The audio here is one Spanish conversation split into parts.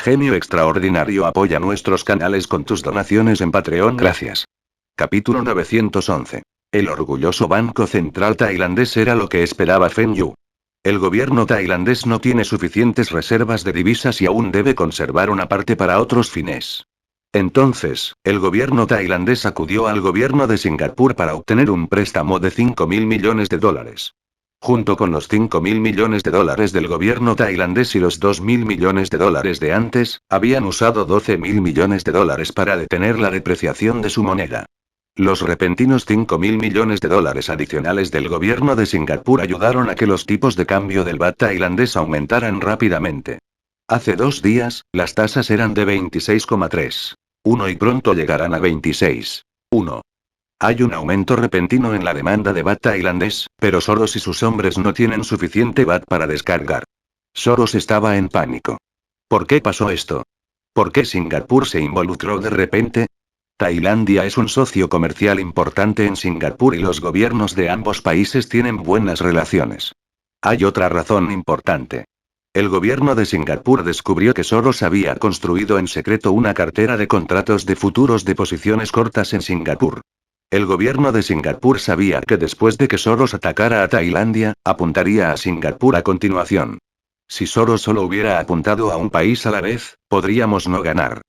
genio extraordinario, apoya nuestros canales con tus donaciones en Patreon. Gracias. Capítulo 911. El orgulloso Banco Central tailandés era lo que esperaba Feng Yu. El gobierno tailandés no tiene suficientes reservas de divisas y aún debe conservar una parte para otros fines. Entonces, el gobierno tailandés acudió al gobierno de Singapur para obtener un préstamo de $5.000 millones. Junto con los $5.000 millones del gobierno tailandés y los $2.000 millones de antes, habían usado $12.000 millones para detener la depreciación de su moneda. Los repentinos $5.000 millones adicionales del gobierno de Singapur ayudaron a que los tipos de cambio del baht tailandés aumentaran rápidamente. Hace 2 días, las tasas eran de 26,31 y pronto llegarán a 26,1. Hay un aumento repentino en la demanda de baht tailandés, pero Soros y sus hombres no tienen suficiente baht para descargar. Soros estaba en pánico. ¿Por qué pasó esto? ¿Por qué Singapur se involucró de repente? Tailandia es un socio comercial importante en Singapur y los gobiernos de ambos países tienen buenas relaciones. Hay otra razón importante. El gobierno de Singapur descubrió que Soros había construido en secreto una cartera de contratos de futuros de posiciones cortas en Singapur. El gobierno de Singapur sabía que después de que Soros atacara a Tailandia, apuntaría a Singapur a continuación. Si Soros solo hubiera apuntado a un país a la vez, podríamos no ganar.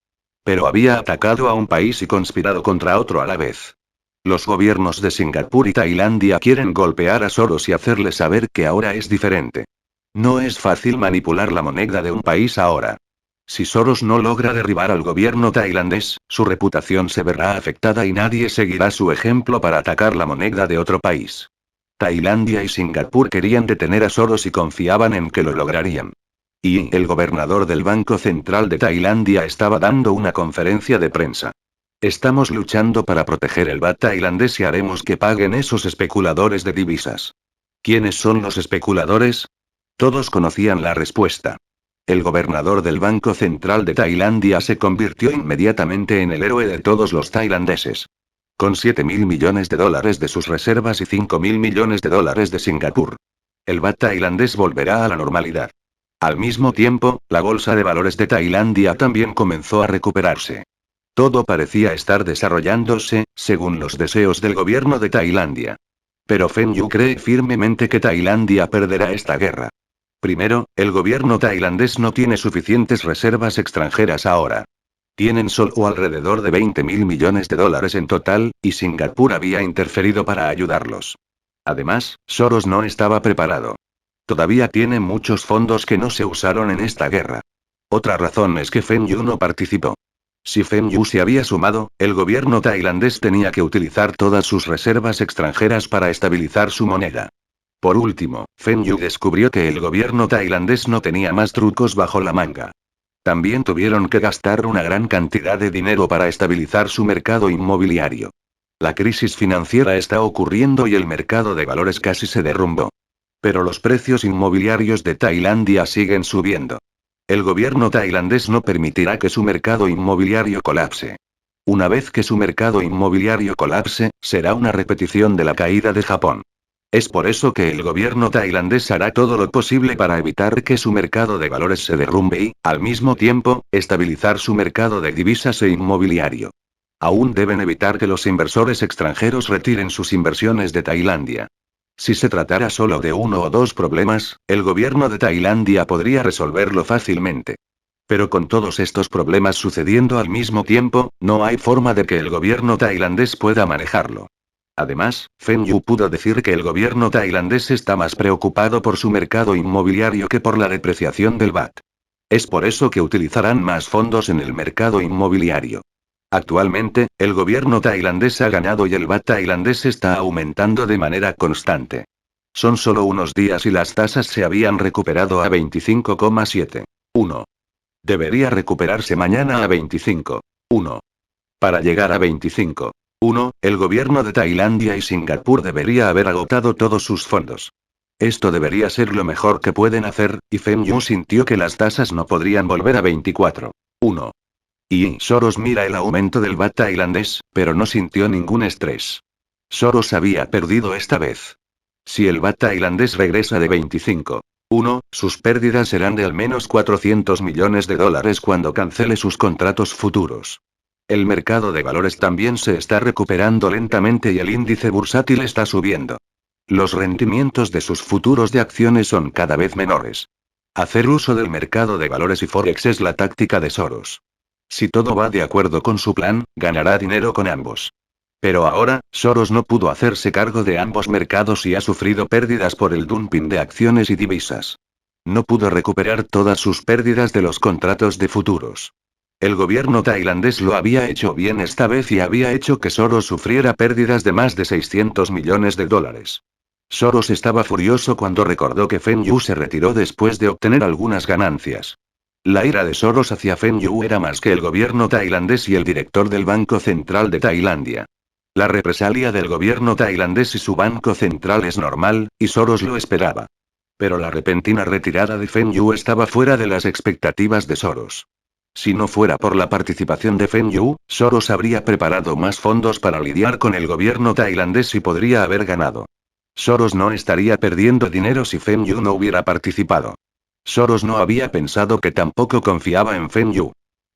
Pero había atacado a un país y conspirado contra otro a la vez. Los gobiernos de Singapur y Tailandia quieren golpear a Soros y hacerle saber que ahora es diferente. No es fácil manipular la moneda de un país ahora. Si Soros no logra derribar al gobierno tailandés, su reputación se verá afectada y nadie seguirá su ejemplo para atacar la moneda de otro país. Tailandia y Singapur querían detener a Soros y confiaban en que lo lograrían. Y el gobernador del Banco Central de Tailandia estaba dando una conferencia de prensa. Estamos luchando para proteger el baht tailandés y haremos que paguen esos especuladores de divisas. ¿Quiénes son los especuladores? Todos conocían la respuesta. El gobernador del Banco Central de Tailandia se convirtió inmediatamente en el héroe de todos los tailandeses. Con $7.000 millones de sus reservas y $5.000 millones de Singapur. El baht tailandés volverá a la normalidad. Al mismo tiempo, la bolsa de valores de Tailandia también comenzó a recuperarse. Todo parecía estar desarrollándose, según los deseos del gobierno de Tailandia. Pero Feng Yu cree firmemente que Tailandia perderá esta guerra. Primero, el gobierno tailandés no tiene suficientes reservas extranjeras ahora. Tienen solo alrededor de $20.000 millones en total, y Singapur había interferido para ayudarlos. Además, Soros no estaba preparado. Todavía tiene muchos fondos que no se usaron en esta guerra. Otra razón es que Feng Yu no participó. Si Feng Yu se había sumado, el gobierno tailandés tenía que utilizar todas sus reservas extranjeras para estabilizar su moneda. Por último, Feng Yu descubrió que el gobierno tailandés no tenía más trucos bajo la manga. También tuvieron que gastar una gran cantidad de dinero para estabilizar su mercado inmobiliario. La crisis financiera está ocurriendo y el mercado de valores casi se derrumbó. Pero los precios inmobiliarios de Tailandia siguen subiendo. El gobierno tailandés no permitirá que su mercado inmobiliario colapse. Una vez que su mercado inmobiliario colapse, será una repetición de la caída de Japón. Es por eso que el gobierno tailandés hará todo lo posible para evitar que su mercado de valores se derrumbe y, al mismo tiempo, estabilizar su mercado de divisas e inmobiliario. Aún deben evitar que los inversores extranjeros retiren sus inversiones de Tailandia. Si se tratara solo de 1 o 2 problemas, el gobierno de Tailandia podría resolverlo fácilmente. Pero con todos estos problemas sucediendo al mismo tiempo, no hay forma de que el gobierno tailandés pueda manejarlo. Además, Feng Yu pudo decir que el gobierno tailandés está más preocupado por su mercado inmobiliario que por la depreciación del baht. Es por eso que utilizarán más fondos en el mercado inmobiliario. Actualmente, el gobierno tailandés ha ganado y el baht tailandés está aumentando de manera constante. Son solo unos días y las tasas se habían recuperado a 25,71. Debería recuperarse mañana a 25,1. Para llegar a 25,1, el gobierno de Tailandia y Singapur debería haber agotado todos sus fondos. Esto debería ser lo mejor que pueden hacer, y Feng Yu sintió que las tasas no podrían volver a 24,1. Y Soros mira el aumento del baht tailandés, pero no sintió ningún estrés. Soros había perdido esta vez. Si el baht tailandés regresa de 25,1 1. Sus pérdidas serán de al menos 400 millones de dólares cuando cancele sus contratos futuros. El mercado de valores también se está recuperando lentamente y el índice bursátil está subiendo. Los rendimientos de sus futuros de acciones son cada vez menores. Hacer uso del mercado de valores y Forex es la táctica de Soros. Si todo va de acuerdo con su plan, ganará dinero con ambos. Pero ahora, Soros no pudo hacerse cargo de ambos mercados y ha sufrido pérdidas por el dumping de acciones y divisas. No pudo recuperar todas sus pérdidas de los contratos de futuros. El gobierno tailandés lo había hecho bien esta vez y había hecho que Soros sufriera pérdidas de más de 600 millones de dólares. Soros estaba furioso cuando recordó que Feng Yu se retiró después de obtener algunas ganancias. La ira de Soros hacia Feng Yu era más que el gobierno tailandés y el director del Banco Central de Tailandia. La represalia del gobierno tailandés y su banco central es normal, y Soros lo esperaba. Pero la repentina retirada de Feng Yu estaba fuera de las expectativas de Soros. Si no fuera por la participación de Feng Yu, Soros habría preparado más fondos para lidiar con el gobierno tailandés y podría haber ganado. Soros no estaría perdiendo dinero si Feng Yu no hubiera participado. Soros no había pensado que tampoco confiaba en Feng Yu.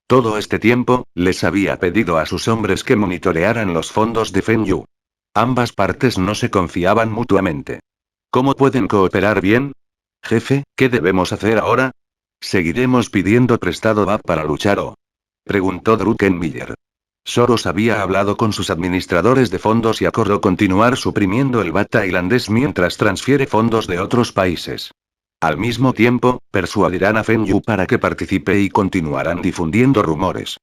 Todo este tiempo, les había pedido a sus hombres que monitorearan los fondos de Feng Yu. Ambas partes no se confiaban mutuamente. ¿Cómo pueden cooperar bien? Jefe, ¿qué debemos hacer ahora? ¿Seguiremos pidiendo prestado BAT para luchar o? Preguntó Druckenmiller. Soros había hablado con sus administradores de fondos y acordó continuar suprimiendo el BAT tailandés mientras transfiere fondos de otros países. Al mismo tiempo, persuadirán a Feng Yu para que participe y continuarán difundiendo rumores.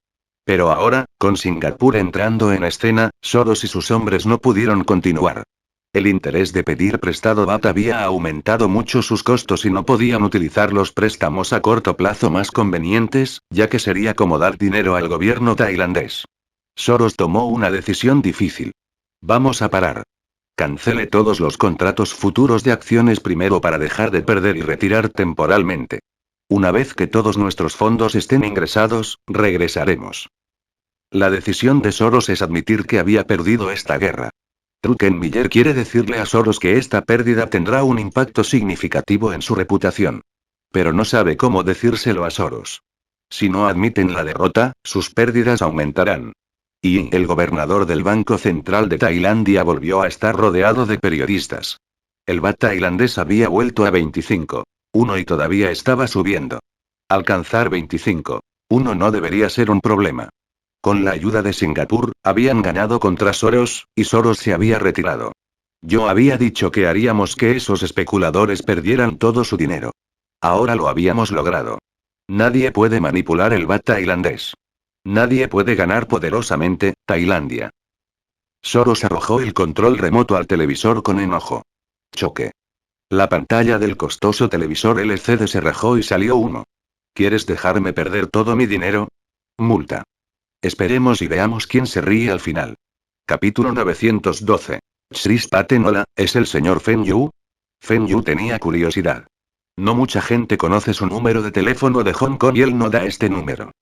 Pero ahora, con Singapur entrando en escena, Soros y sus hombres no pudieron continuar. El interés de pedir prestado BAT había aumentado mucho sus costos y no podían utilizar los préstamos a corto plazo más convenientes, ya que sería como dar dinero al gobierno tailandés. Soros tomó una decisión difícil. Vamos a parar. Cancele todos los contratos futuros de acciones primero para dejar de perder y retirar temporalmente. Una vez que todos nuestros fondos estén ingresados, regresaremos. La decisión de Soros es admitir que había perdido esta guerra. Druckenmiller quiere decirle a Soros que esta pérdida tendrá un impacto significativo en su reputación. Pero no sabe cómo decírselo a Soros. Si no admiten la derrota, sus pérdidas aumentarán. Y el gobernador del Banco Central de Tailandia volvió a estar rodeado de periodistas. El BAT tailandés había vuelto a 25,1 y todavía estaba subiendo. Alcanzar 25,1 no debería ser un problema. Con la ayuda de Singapur, habían ganado contra Soros, y Soros se había retirado. Yo había dicho que haríamos que esos especuladores perdieran todo su dinero. Ahora lo habíamos logrado. Nadie puede manipular el BAT tailandés. Nadie puede ganar poderosamente, Tailandia. Soros arrojó el control remoto al televisor con enojo. Choque. La pantalla del costoso televisor LCD se rajó y salió humo. ¿Quieres dejarme perder todo mi dinero? Multa. Esperemos y veamos quién se ríe al final. Capítulo 912. Chris Patten. Hola, ¿es el señor Feng Yu? Feng Yu tenía curiosidad. No mucha gente conoce su número de teléfono de Hong Kong y él no da este número.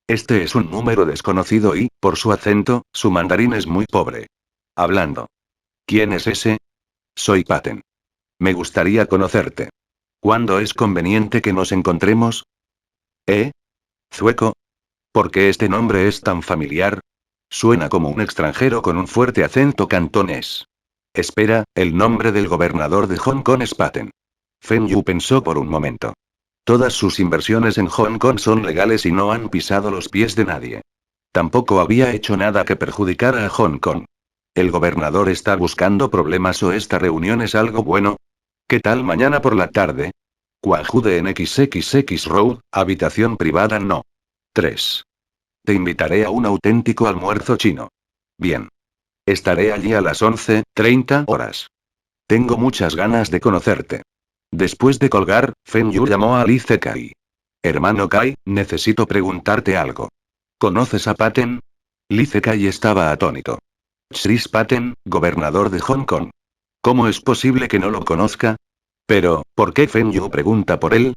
Este es un número desconocido y, por su acento, su mandarín es muy pobre. Hablando. ¿Quién es ese? Soy Patten. Me gustaría conocerte. ¿Cuándo es conveniente que nos encontremos? ¿Eh? ¿Zueco? ¿Por qué este nombre es tan familiar? Suena como un extranjero con un fuerte acento cantonés. Espera, el nombre del gobernador de Hong Kong es Patten. Feng Yu pensó por un momento. Todas sus inversiones en Hong Kong son legales y no han pisado los pies de nadie. Tampoco había hecho nada que perjudicara a Hong Kong. ¿El gobernador está buscando problemas o esta reunión es algo bueno? ¿Qué tal mañana por la tarde? Quajude en XXX Road, habitación privada no. 3. Te invitaré a un auténtico almuerzo chino. Bien. Estaré allí a las 11:30 horas. Tengo muchas ganas de conocerte. Después de colgar, Feng Yu llamó a Alice Kai. Hermano Kai, necesito preguntarte algo. ¿Conoces a Patten? Lice Kai estaba atónito. Chris Patten, gobernador de Hong Kong. ¿Cómo es posible que no lo conozca? Pero, ¿por qué Feng Yu pregunta por él?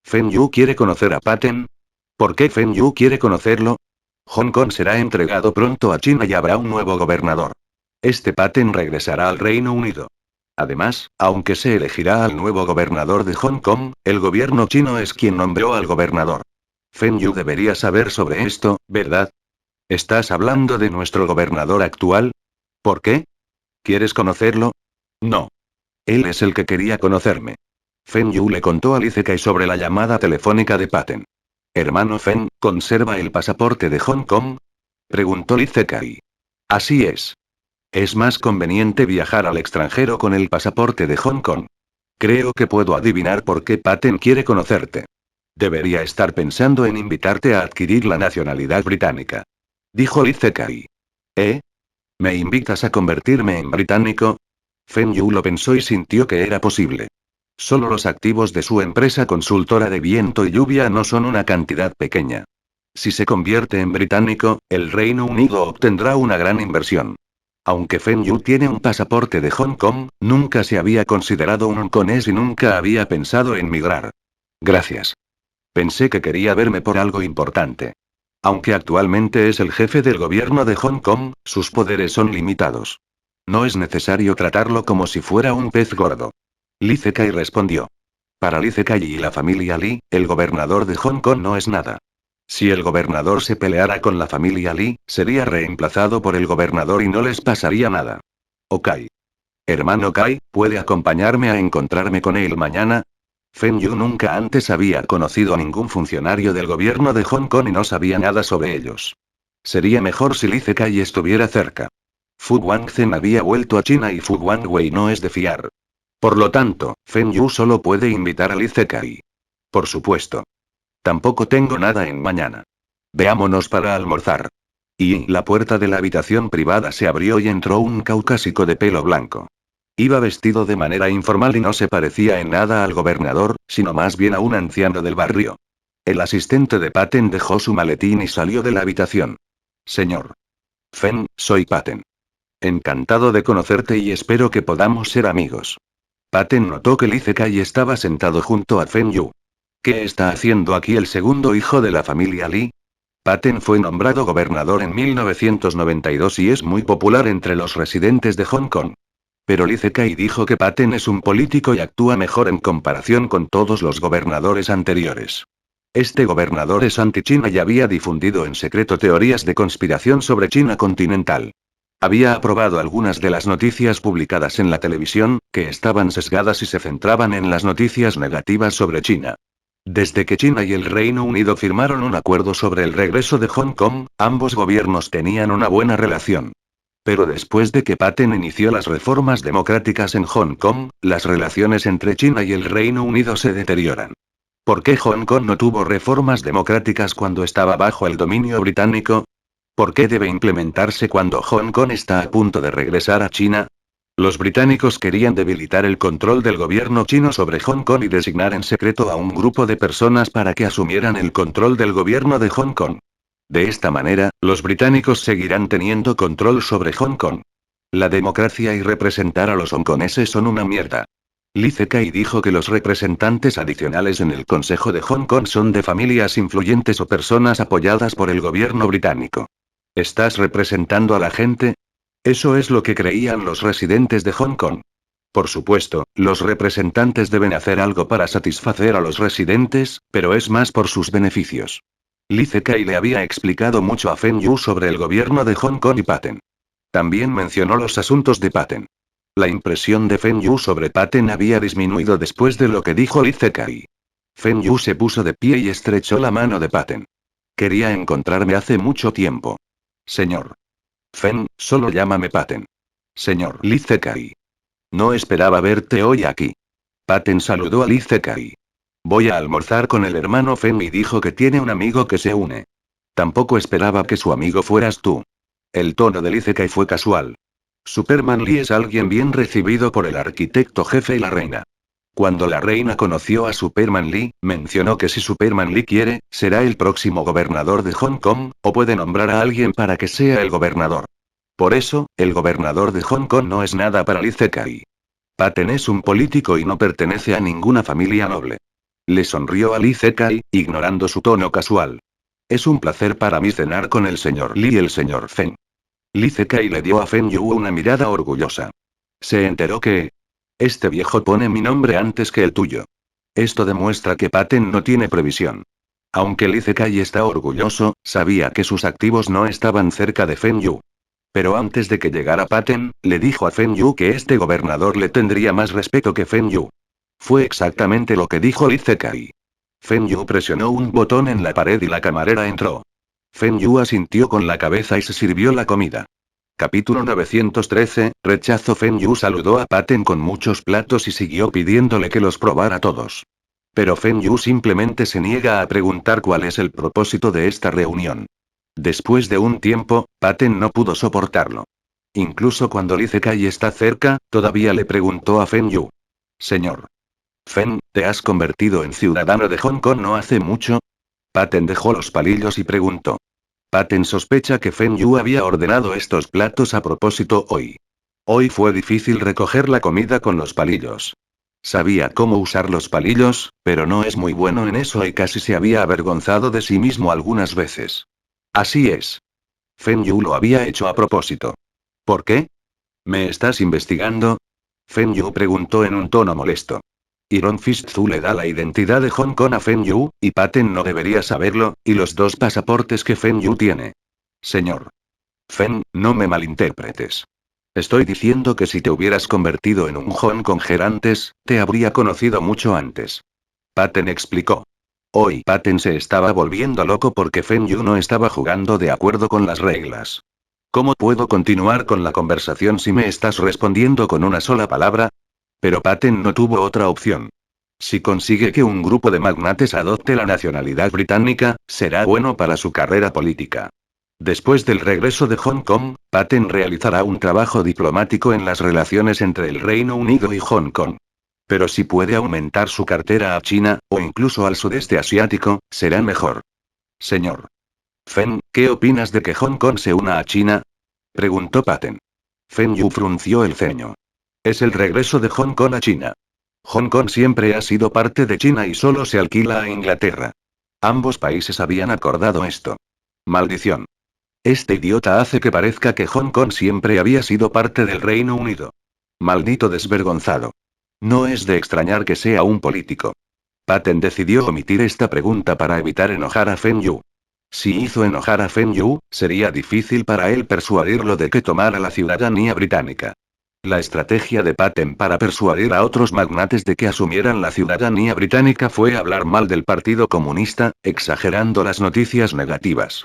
¿Feng Yu quiere conocer a Patten? ¿Por qué Feng Yu quiere conocerlo? Hong Kong será entregado pronto a China y habrá un nuevo gobernador. Este Patten regresará al Reino Unido. Además, aunque se elegirá al nuevo gobernador de Hong Kong, el gobierno chino es quien nombró al gobernador. Feng Yu debería saber sobre esto, ¿verdad? ¿Estás hablando de nuestro gobernador actual? ¿Por qué? ¿Quieres conocerlo? No. Él es el que quería conocerme. Feng Yu le contó a Lice Kai sobre la llamada telefónica de Paten. Hermano Feng, ¿conserva el pasaporte de Hong Kong? Preguntó Lice Kai. Así es. Es más conveniente viajar al extranjero con el pasaporte de Hong Kong. Creo que puedo adivinar por qué Paten quiere conocerte. Debería estar pensando en invitarte a adquirir la nacionalidad británica. Dijo Lice Kai. ¿Eh? ¿Me invitas a convertirme en británico? Feng Yu lo pensó y sintió que era posible. Solo los activos de su empresa consultora de viento y lluvia no son una cantidad pequeña. Si se convierte en británico, el Reino Unido obtendrá una gran inversión. Aunque Feng Yu tiene un pasaporte de Hong Kong, nunca se había considerado un hongkonés y nunca había pensado en migrar. Gracias. Pensé que quería verme por algo importante. Aunque actualmente es el jefe del gobierno de Hong Kong, sus poderes son limitados. No es necesario tratarlo como si fuera un pez gordo. Lice Kai respondió. Para Lice Kai y la familia Li, el gobernador de Hong Kong no es nada. Si el gobernador se peleara con la familia Li, sería reemplazado por el gobernador y no les pasaría nada. Ok. Hermano Kai, ¿puede acompañarme a encontrarme con él mañana? Feng Yu nunca antes había conocido a ningún funcionario del gobierno de Hong Kong y no sabía nada sobre ellos. Sería mejor si Lice Kai estuviera cerca. Fu Guangzhen había vuelto a China y Fu Guangwei no es de fiar. Por lo tanto, Feng Yu solo puede invitar a Lice Kai. Por supuesto. Tampoco tengo nada en mañana. Veámonos para almorzar. Y la puerta de la habitación privada se abrió y entró un caucásico de pelo blanco. Iba vestido de manera informal y no se parecía en nada al gobernador, sino más bien a un anciano del barrio. El asistente de Paten dejó su maletín y salió de la habitación. Señor Feng, soy Paten. Encantado de conocerte y espero que podamos ser amigos. Paten notó que Lice Kai estaba sentado junto a Feng Yu. ¿Qué está haciendo aquí el segundo hijo de la familia Li? Paten fue nombrado gobernador en 1992 y es muy popular entre los residentes de Hong Kong. Pero Lice Kai dijo que Paten es un político y actúa mejor en comparación con todos los gobernadores anteriores. Este gobernador es anti-China y había difundido en secreto teorías de conspiración sobre China continental. Había aprobado algunas de las noticias publicadas en la televisión, que estaban sesgadas y se centraban en las noticias negativas sobre China. Desde que China y el Reino Unido firmaron un acuerdo sobre el regreso de Hong Kong, ambos gobiernos tenían una buena relación. Pero después de que Paten inició las reformas democráticas en Hong Kong, las relaciones entre China y el Reino Unido se deterioran. ¿Por qué Hong Kong no tuvo reformas democráticas cuando estaba bajo el dominio británico? ¿Por qué debe implementarse cuando Hong Kong está a punto de regresar a China? Los británicos querían debilitar el control del gobierno chino sobre Hong Kong y designar en secreto a un grupo de personas para que asumieran el control del gobierno de Hong Kong. De esta manera, los británicos seguirán teniendo control sobre Hong Kong. La democracia y representar a los hongkoneses son una mierda. Lice Kai dijo que los representantes adicionales en el Consejo de Hong Kong son de familias influyentes o personas apoyadas por el gobierno británico. ¿Estás representando a la gente? Eso es lo que creían los residentes de Hong Kong. Por supuesto, los representantes deben hacer algo para satisfacer a los residentes, pero es más por sus beneficios. Lice Kai le había explicado mucho a Feng Yu sobre el gobierno de Hong Kong y Paten. También mencionó los asuntos de Paten. La impresión de Feng Yu sobre Paten había disminuido después de lo que dijo Lice Kai. Feng Yu se puso de pie y estrechó la mano de Paten. Quería encontrarme hace mucho tiempo. Señor Feng, solo llámame Paten. Señor Lice Kai. No esperaba verte hoy aquí. Paten saludó a Lice Kai. Voy a almorzar con el hermano Feng y dijo que tiene un amigo que se une. Tampoco esperaba que su amigo fueras tú. El tono de Lice Kai fue casual. Superman Lee es alguien bien recibido por el arquitecto jefe y la reina. Cuando la reina conoció a Superman Lee, mencionó que si Superman Lee quiere, será el próximo gobernador de Hong Kong, o puede nombrar a alguien para que sea el gobernador. Por eso, el gobernador de Hong Kong no es nada para Lice Kai. Paten es un político y no pertenece a ninguna familia noble. Le sonrió a Lice Kai, ignorando su tono casual. Es un placer para mí cenar con el señor Lee y el señor Feng. Lice Kai le dio a Feng Yu una mirada orgullosa. Se enteró que... Este viejo pone mi nombre antes que el tuyo. Esto demuestra que Paten no tiene previsión. Aunque Lee Zekai está orgulloso, sabía que sus activos no estaban cerca de Feng Yu. Pero antes de que llegara Paten, le dijo a Feng Yu que este gobernador le tendría más respeto que Feng Yu. Fue exactamente lo que dijo Lee Zekai. Feng Yu presionó un botón en la pared y la camarera entró. Feng Yu asintió con la cabeza y se sirvió la comida. Capítulo 913, rechazo. Feng Yu saludó a Paten con muchos platos y siguió pidiéndole que los probara todos. Pero Feng Yu simplemente se niega a preguntar cuál es el propósito de esta reunión. Después de un tiempo, Paten no pudo soportarlo. Incluso cuando Lee Zekai está cerca, todavía le preguntó a Feng Yu. Señor Feng, ¿te has convertido en ciudadano de Hong Kong no hace mucho? Paten dejó los palillos y preguntó. Paten sospecha que Feng Yu había ordenado estos platos a propósito hoy. Hoy fue difícil recoger la comida con los palillos. Sabía cómo usar los palillos, pero no es muy bueno en eso y casi se había avergonzado de sí mismo algunas veces. Así es. Feng Yu lo había hecho a propósito. ¿Por qué? ¿Me estás investigando? Feng Yu preguntó en un tono molesto. Iron Fist Zhu le da la identidad de Hong Kong a Feng Yu, y Paten no debería saberlo, y los dos pasaportes que Feng Yu tiene. Señor Feng, no me malinterpretes. Estoy diciendo que si te hubieras convertido en un Hong Konger antes, te habría conocido mucho antes. Paten explicó. Hoy Paten se estaba volviendo loco porque Feng Yu no estaba jugando de acuerdo con las reglas. ¿Cómo puedo continuar con la conversación si me estás respondiendo con una sola palabra? Pero Paten no tuvo otra opción. Si consigue que un grupo de magnates adopte la nacionalidad británica, será bueno para su carrera política. Después del regreso de Hong Kong, Paten realizará un trabajo diplomático en las relaciones entre el Reino Unido y Hong Kong. Pero si puede aumentar su cartera a China, o incluso al sudeste asiático, será mejor. Señor Feng, ¿qué opinas de que Hong Kong se una a China? Preguntó Paten. Feng Yu frunció el ceño. Es el regreso de Hong Kong a China. Hong Kong siempre ha sido parte de China y solo se alquila a Inglaterra. Ambos países habían acordado esto. Maldición. Este idiota hace que parezca que Hong Kong siempre había sido parte del Reino Unido. Maldito desvergonzado. No es de extrañar que sea un político. Paten decidió omitir esta pregunta para evitar enojar a Feng Yu. Si hizo enojar a Feng Yu, sería difícil para él persuadirlo de que tomara la ciudadanía británica. La estrategia de Paten para persuadir a otros magnates de que asumieran la ciudadanía británica fue hablar mal del Partido Comunista, exagerando las noticias negativas.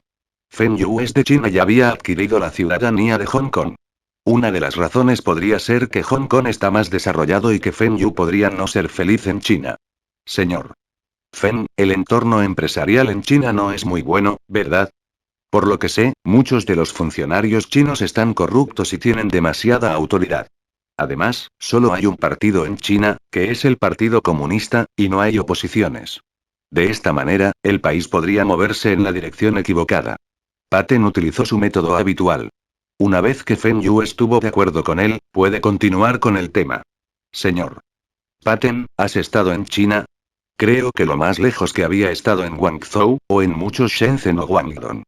Feng Yu es de China y había adquirido la ciudadanía de Hong Kong. Una de las razones podría ser que Hong Kong está más desarrollado y que Feng Yu podría no ser feliz en China. Señor Feng, el entorno empresarial en China no es muy bueno, ¿verdad? Por lo que sé, muchos de los funcionarios chinos están corruptos y tienen demasiada autoridad. Además, solo hay un partido en China, que es el Partido Comunista, y no hay oposiciones. De esta manera, el país podría moverse en la dirección equivocada. Paten utilizó su método habitual. Una vez que Feng Yu estuvo de acuerdo con él, puede continuar con el tema. Señor Paten, ¿has estado en China? Creo que lo más lejos que había estado en Guangzhou, o en muchos Shenzhen o Guangdong.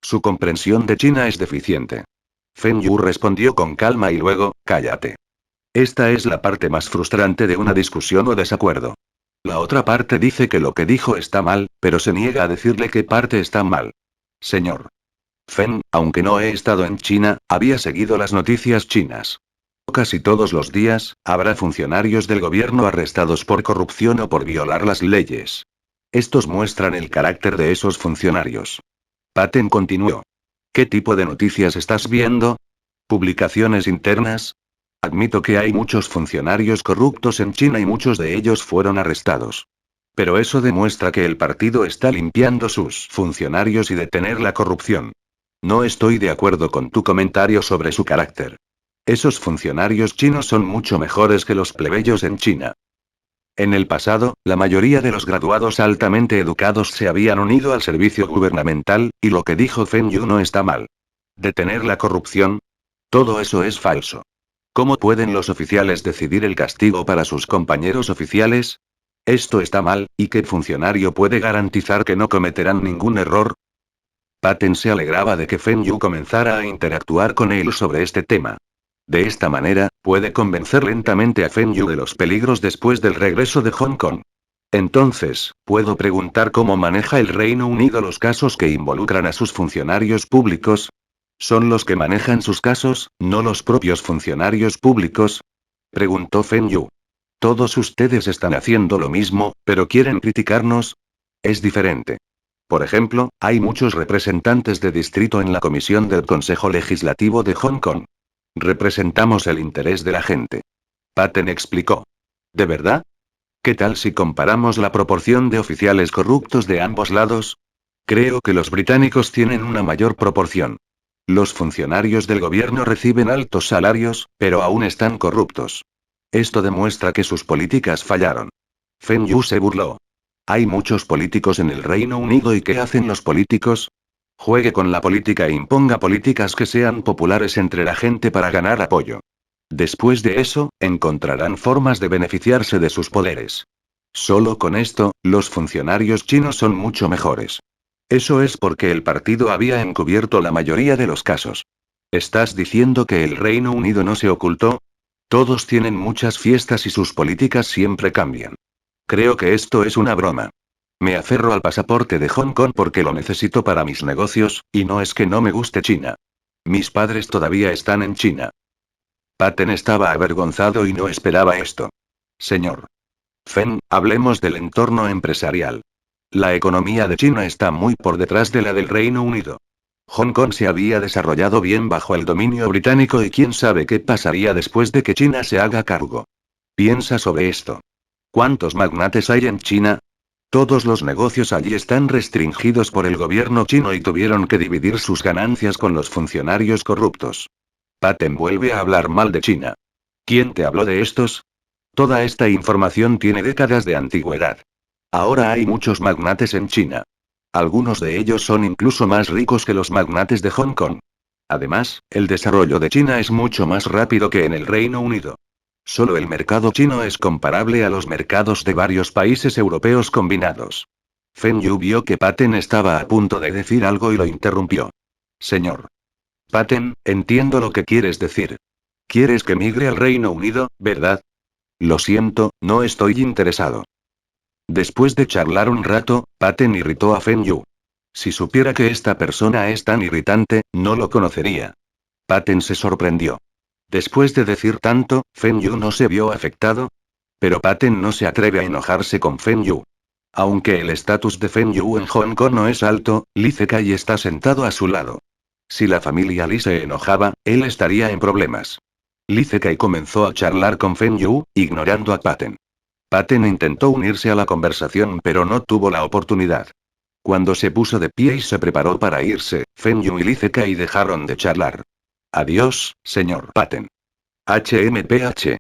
Su comprensión de China es deficiente. Feng Yu respondió con calma y luego, cállate. Esta es la parte más frustrante de una discusión o desacuerdo. La otra parte dice que lo que dijo está mal, pero se niega a decirle qué parte está mal. Señor Feng, aunque no he estado en China, había seguido las noticias chinas. Casi todos los días, habrá funcionarios del gobierno arrestados por corrupción o por violar las leyes. Estos muestran el carácter de esos funcionarios. Paten continuó. ¿Qué tipo de noticias estás viendo? ¿Publicaciones internas? Admito que hay muchos funcionarios corruptos en China y muchos de ellos fueron arrestados. Pero eso demuestra que el partido está limpiando sus funcionarios y detener la corrupción. No estoy de acuerdo con tu comentario sobre su carácter. Esos funcionarios chinos son mucho mejores que los plebeyos en China. En el pasado, la mayoría de los graduados altamente educados se habían unido al servicio gubernamental, y lo que dijo Feng Yu no está mal. ¿Detener la corrupción? Todo eso es falso. ¿Cómo pueden los oficiales decidir el castigo para sus compañeros oficiales? Esto está mal, ¿y qué funcionario puede garantizar que no cometerán ningún error? Paten se alegraba de que Feng Yu comenzara a interactuar con él sobre este tema. De esta manera, puede convencer lentamente a Feng Yu de los peligros después del regreso de Hong Kong. Entonces, ¿puedo preguntar cómo maneja el Reino Unido los casos que involucran a sus funcionarios públicos? ¿Son los que manejan sus casos, no los propios funcionarios públicos? Preguntó Feng Yu. Todos ustedes están haciendo lo mismo, pero quieren criticarnos. Es diferente. Por ejemplo, hay muchos representantes de distrito en la comisión del Consejo Legislativo de Hong Kong. Representamos el interés de la gente. Patten explicó. ¿De verdad? ¿Qué tal si comparamos la proporción de oficiales corruptos de ambos lados? Creo que los británicos tienen una mayor proporción. Los funcionarios del gobierno reciben altos salarios, pero aún están corruptos. Esto demuestra que sus políticas fallaron. Feng Yu se burló. Hay muchos políticos en el Reino Unido y ¿qué hacen los políticos? Juegue con la política e imponga políticas que sean populares entre la gente para ganar apoyo. Después de eso, encontrarán formas de beneficiarse de sus poderes. Solo con esto, los funcionarios chinos son mucho mejores. Eso es porque el partido había encubierto la mayoría de los casos. ¿Estás diciendo que el Reino Unido no se ocultó? Todos tienen muchas fiestas y sus políticas siempre cambian. Creo que esto es una broma. Me aferro al pasaporte de Hong Kong porque lo necesito para mis negocios, y no es que no me guste China. Mis padres todavía están en China. Patten estaba avergonzado y no esperaba esto. Señor Feng, hablemos del entorno empresarial. La economía de China está muy por detrás de la del Reino Unido. Hong Kong se había desarrollado bien bajo el dominio británico y quién sabe qué pasaría después de que China se haga cargo. Piensa sobre esto. ¿Cuántos magnates hay en China? Todos los negocios allí están restringidos por el gobierno chino y tuvieron que dividir sus ganancias con los funcionarios corruptos. Patten vuelve a hablar mal de China. ¿Quién te habló de estos? Toda esta información tiene décadas de antigüedad. Ahora hay muchos magnates en China. Algunos de ellos son incluso más ricos que los magnates de Hong Kong. Además, el desarrollo de China es mucho más rápido que en el Reino Unido. Solo el mercado chino es comparable a los mercados de varios países europeos combinados. Feng Yu vio que Patten estaba a punto de decir algo y lo interrumpió. Señor Patten, entiendo lo que quieres decir. ¿Quieres que migre al Reino Unido, verdad? Lo siento, no estoy interesado. Después de charlar un rato, Patten irritó a Feng Yu. Si supiera que esta persona es tan irritante, no lo conocería. Patten se sorprendió. Después de decir tanto, Feng Yu no se vio afectado. Pero Patten no se atreve a enojarse con Feng Yu. Aunque el estatus de Feng Yu en Hong Kong no es alto, Li Zikai está sentado a su lado. Si la familia Li se enojaba, él estaría en problemas. Li Zikai comenzó a charlar con Feng Yu, ignorando a Patten. Patten intentó unirse a la conversación pero no tuvo la oportunidad. Cuando se puso de pie y se preparó para irse, Feng Yu y Li Zikai dejaron de charlar. Adiós, señor Patten. HMPH.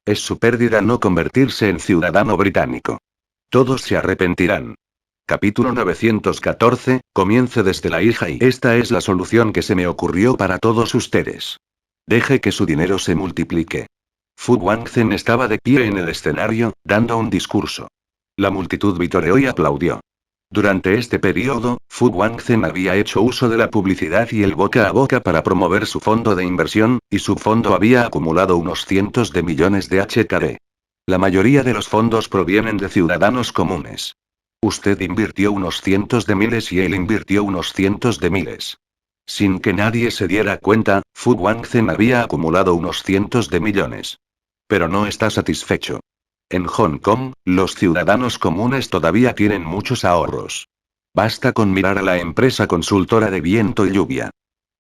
Es su pérdida no convertirse en ciudadano británico. Todos se arrepentirán. Capítulo 914, comience desde la hija y esta es la solución que se me ocurrió para todos ustedes. Deje que su dinero se multiplique. Fu Guangzhen estaba de pie en el escenario, dando un discurso. La multitud vitoreó y aplaudió. Durante este periodo, Fu Guangzhen había hecho uso de la publicidad y el boca a boca para promover su fondo de inversión, y su fondo había acumulado unos cientos de millones de HKD. La mayoría de los fondos provienen de ciudadanos comunes. Usted invirtió unos cientos de miles y él invirtió unos cientos de miles. Sin que nadie se diera cuenta, Fu Guangzhen había acumulado unos cientos de millones. Pero no está satisfecho. En Hong Kong, los ciudadanos comunes todavía tienen muchos ahorros. Basta con mirar a la empresa consultora de viento y lluvia.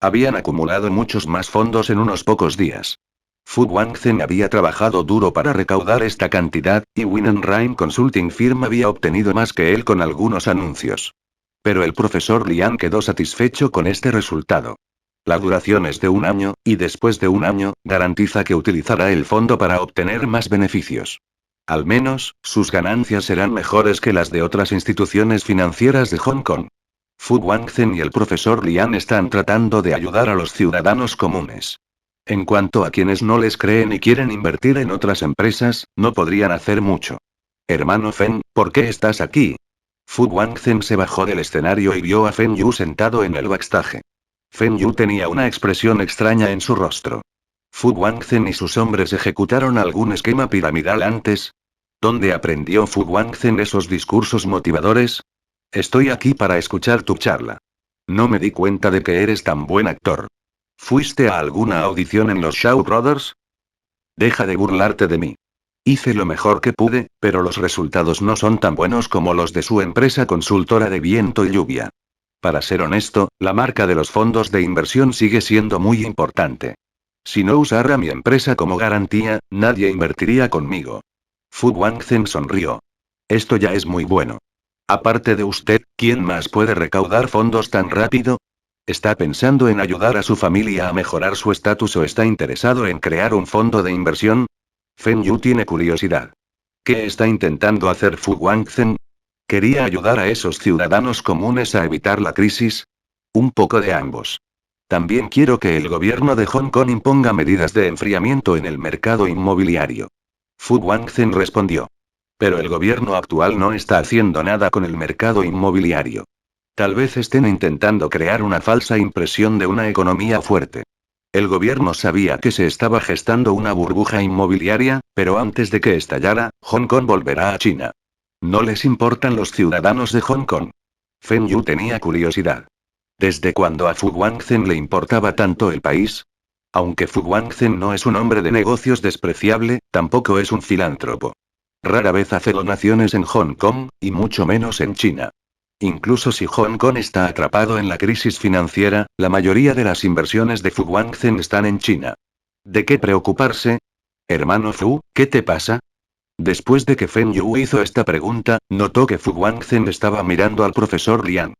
Habían acumulado muchos más fondos en unos pocos días. Fu Guangzhen había trabajado duro para recaudar esta cantidad, y Win & Rhyme Consulting Firm había obtenido más que él con algunos anuncios. Pero el profesor Liang quedó satisfecho con este resultado. La duración es de 1 año, y después de 1 año, garantiza que utilizará el fondo para obtener más beneficios. Al menos, sus ganancias serán mejores que las de otras instituciones financieras de Hong Kong. Fu Guangzhen y el profesor Liang están tratando de ayudar a los ciudadanos comunes. En cuanto a quienes no les creen y quieren invertir en otras empresas, no podrían hacer mucho. Hermano Feng, ¿por qué estás aquí? Fu Guangzhen se bajó del escenario y vio a Feng Yu sentado en el backstage. Feng Yu tenía una expresión extraña en su rostro. ¿Fu Guangzhen y sus hombres ejecutaron algún esquema piramidal antes? ¿Dónde aprendió Fu Guangzhen esos discursos motivadores? Estoy aquí para escuchar tu charla. No me di cuenta de que eres tan buen actor. ¿Fuiste a alguna audición en los Shaw Brothers? Deja de burlarte de mí. Hice lo mejor que pude, pero los resultados no son tan buenos como los de su empresa consultora de viento y lluvia. Para ser honesto, la marca de los fondos de inversión sigue siendo muy importante. Si no usara mi empresa como garantía, nadie invertiría conmigo. Fu Guangzhen sonrió. Esto ya es muy bueno. Aparte de usted, ¿quién más puede recaudar fondos tan rápido? ¿Está pensando en ayudar a su familia a mejorar su estatus o está interesado en crear un fondo de inversión? Feng Yu tiene curiosidad. ¿Qué está intentando hacer Fu Guangzhen? ¿Quería ayudar a esos ciudadanos comunes a evitar la crisis? Un poco de ambos. También quiero que el gobierno de Hong Kong imponga medidas de enfriamiento en el mercado inmobiliario. Fu Guangzhen respondió. Pero el gobierno actual no está haciendo nada con el mercado inmobiliario. Tal vez estén intentando crear una falsa impresión de una economía fuerte. El gobierno sabía que se estaba gestando una burbuja inmobiliaria, pero antes de que estallara, Hong Kong volverá a China. ¿No les importan los ciudadanos de Hong Kong? Feng Yu tenía curiosidad. ¿Desde cuándo a Fu Guangzhen le importaba tanto el país? Aunque Fu Guangzhen no es un hombre de negocios despreciable, tampoco es un filántropo. Rara vez hace donaciones en Hong Kong, y mucho menos en China. Incluso si Hong Kong está atrapado en la crisis financiera, la mayoría de las inversiones de Fu Guangzhen están en China. ¿De qué preocuparse? Hermano Fu, ¿qué te pasa? Después de que Feng Yu hizo esta pregunta, notó que Fu Guangzhen estaba mirando al profesor Liang.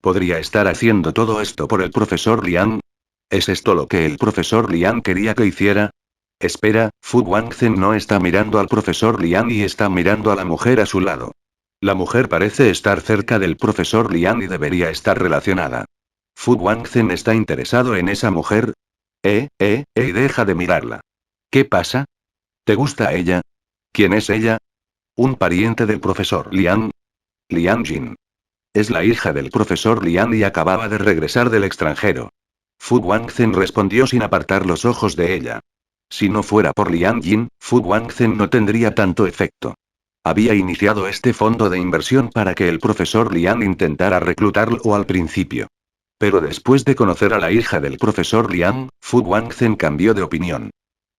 ¿Podría estar haciendo todo esto por el profesor Liang? ¿Es esto lo que el profesor Liang quería que hiciera? Espera, Fu Guangzhen no está mirando al profesor Liang y está mirando a la mujer a su lado. La mujer parece estar cerca del profesor Liang y debería estar relacionada. ¿Fu Guangzhen está interesado en esa mujer? Deja de mirarla. ¿Qué pasa? ¿Te gusta ella? ¿Quién es ella? ¿Un pariente del profesor Liang? Liang Jin. Es la hija del profesor Liang y acababa de regresar del extranjero. Fu Guangzhen respondió sin apartar los ojos de ella. Si no fuera por Liang Jin, Fu Guangzhen no tendría tanto efecto. Había iniciado este fondo de inversión para que el profesor Liang intentara reclutarlo al principio. Pero después de conocer a la hija del profesor Liang, Fu Guangzhen cambió de opinión.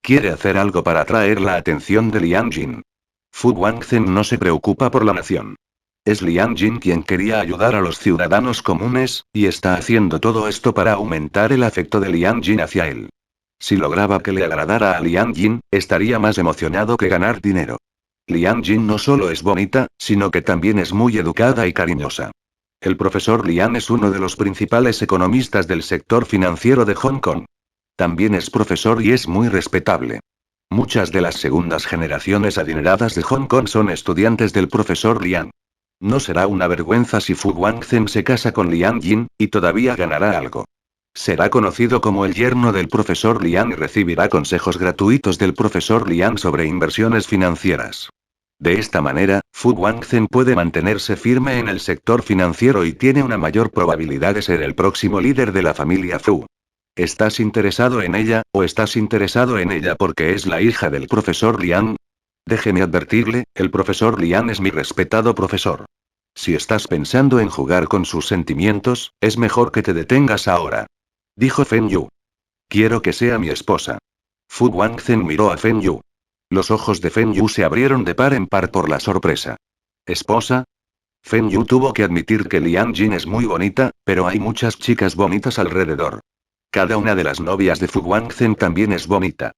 Quiere hacer algo para atraer la atención de Liang Jin. Fu Guangzhen no se preocupa por la nación. Es Liang Jin quien quería ayudar a los ciudadanos comunes, y está haciendo todo esto para aumentar el afecto de Liang Jin hacia él. Si lograba que le agradara a Liang Jin, estaría más emocionado que ganar dinero. Liang Jin no solo es bonita, sino que también es muy educada y cariñosa. El profesor Liang es uno de los principales economistas del sector financiero de Hong Kong. También es profesor y es muy respetable. Muchas de las segundas generaciones adineradas de Hong Kong son estudiantes del profesor Liang. No será una vergüenza si Fu Guangzhen se casa con Liang Jin, y todavía ganará algo. Será conocido como el yerno del profesor Liang y recibirá consejos gratuitos del profesor Liang sobre inversiones financieras. De esta manera, Fu Guangzhen puede mantenerse firme en el sector financiero y tiene una mayor probabilidad de ser el próximo líder de la familia Fu. ¿Estás interesado en ella, o estás interesado en ella porque es la hija del profesor Liang? Déjeme advertirle, el profesor Liang es mi respetado profesor. Si estás pensando en jugar con sus sentimientos, es mejor que te detengas ahora. Dijo Feng Yu. Quiero que sea mi esposa. Fu Guangzhen miró a Feng Yu. Los ojos de Feng Yu se abrieron de par en par por la sorpresa. ¿Esposa? Feng Yu tuvo que admitir que Liang Jin es muy bonita, pero hay muchas chicas bonitas alrededor. Cada una de las novias de Fu Guangzhen también es bonita.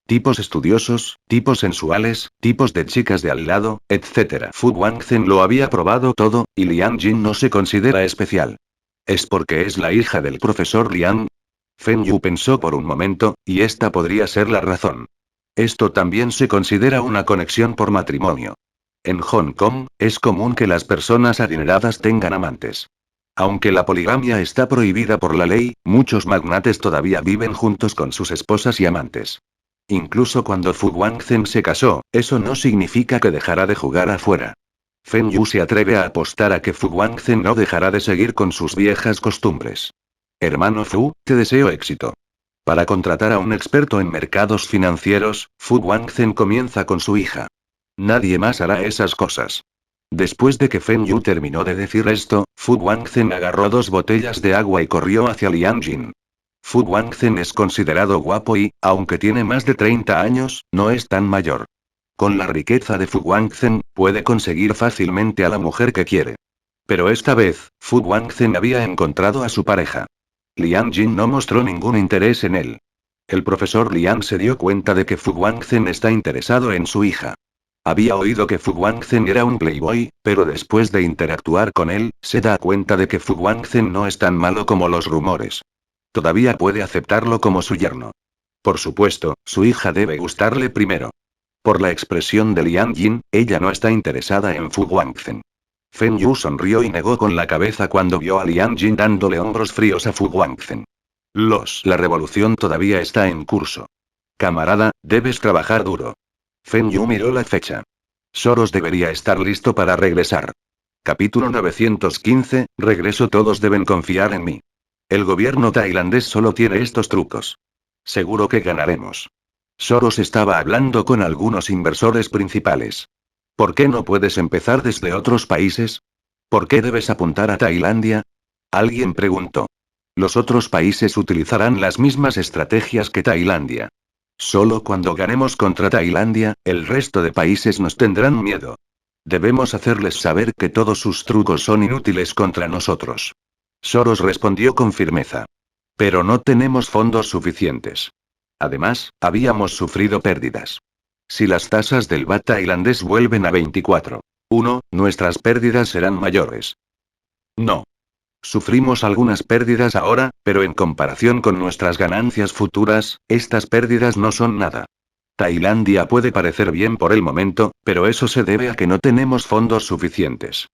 Tipos estudiosos, tipos sensuales, tipos de chicas de al lado, etc. Fu Guangzhen lo había probado todo, y Liang Jin no se considera especial. ¿Es porque es la hija del profesor Liang? Feng Yu pensó por un momento, y esta podría ser la razón. Esto también se considera una conexión por matrimonio. En Hong Kong, es común que las personas adineradas tengan amantes. Aunque la poligamia está prohibida por la ley, muchos magnates todavía viven juntos con sus esposas y amantes. Incluso cuando Fu Guangzhen se casó, eso no significa que dejará de jugar afuera. Feng Yu se atreve a apostar a que Fu Guangzhen no dejará de seguir con sus viejas costumbres. Hermano Fu, te deseo éxito. Para contratar a un experto en mercados financieros, Fu Guangzhen comienza con su hija. Nadie más hará esas cosas. Después de que Feng Yu terminó de decir esto, Fu Guangzhen agarró 2 botellas de agua y corrió hacia Liang Jin. Fu Guangzhen es considerado guapo y, aunque tiene más de 30 años, no es tan mayor. Con la riqueza de Fu Guangzhen, puede conseguir fácilmente a la mujer que quiere. Pero esta vez, Fu Guangzhen había encontrado a su pareja. Liang Jin no mostró ningún interés en él. El profesor Liang se dio cuenta de que Fu Guangzhen está interesado en su hija. Había oído que Fu Guangzhen era un playboy, pero después de interactuar con él, se da cuenta de que Fu Guangzhen no es tan malo como los rumores. Todavía puede aceptarlo como su yerno. Por supuesto, su hija debe gustarle primero. Por la expresión de Liang Jin, ella no está interesada en Fu Guangzhen. Feng Yu sonrió y negó con la cabeza cuando vio a Liang Jin dándole hombros fríos a Fu Guangzhen. La revolución todavía está en curso. Camarada, debes trabajar duro. Feng Yu miró la fecha. Soros debería estar listo para regresar. Capítulo 915, regreso. Todos deben confiar en mí. El gobierno tailandés solo tiene estos trucos. Seguro que ganaremos. Soros estaba hablando con algunos inversores principales. ¿Por qué no puedes empezar desde otros países? ¿Por qué debes apuntar a Tailandia? Alguien preguntó. Los otros países utilizarán las mismas estrategias que Tailandia. Solo cuando ganemos contra Tailandia, el resto de países nos tendrán miedo. Debemos hacerles saber que todos sus trucos son inútiles contra nosotros. Soros respondió con firmeza. Pero no tenemos fondos suficientes. Además, habíamos sufrido pérdidas. Si las tasas del baht tailandés vuelven a 24,1, nuestras pérdidas serán mayores. No. Sufrimos algunas pérdidas ahora, pero en comparación con nuestras ganancias futuras, estas pérdidas no son nada. Tailandia puede parecer bien por el momento, pero eso se debe a que no tenemos fondos suficientes.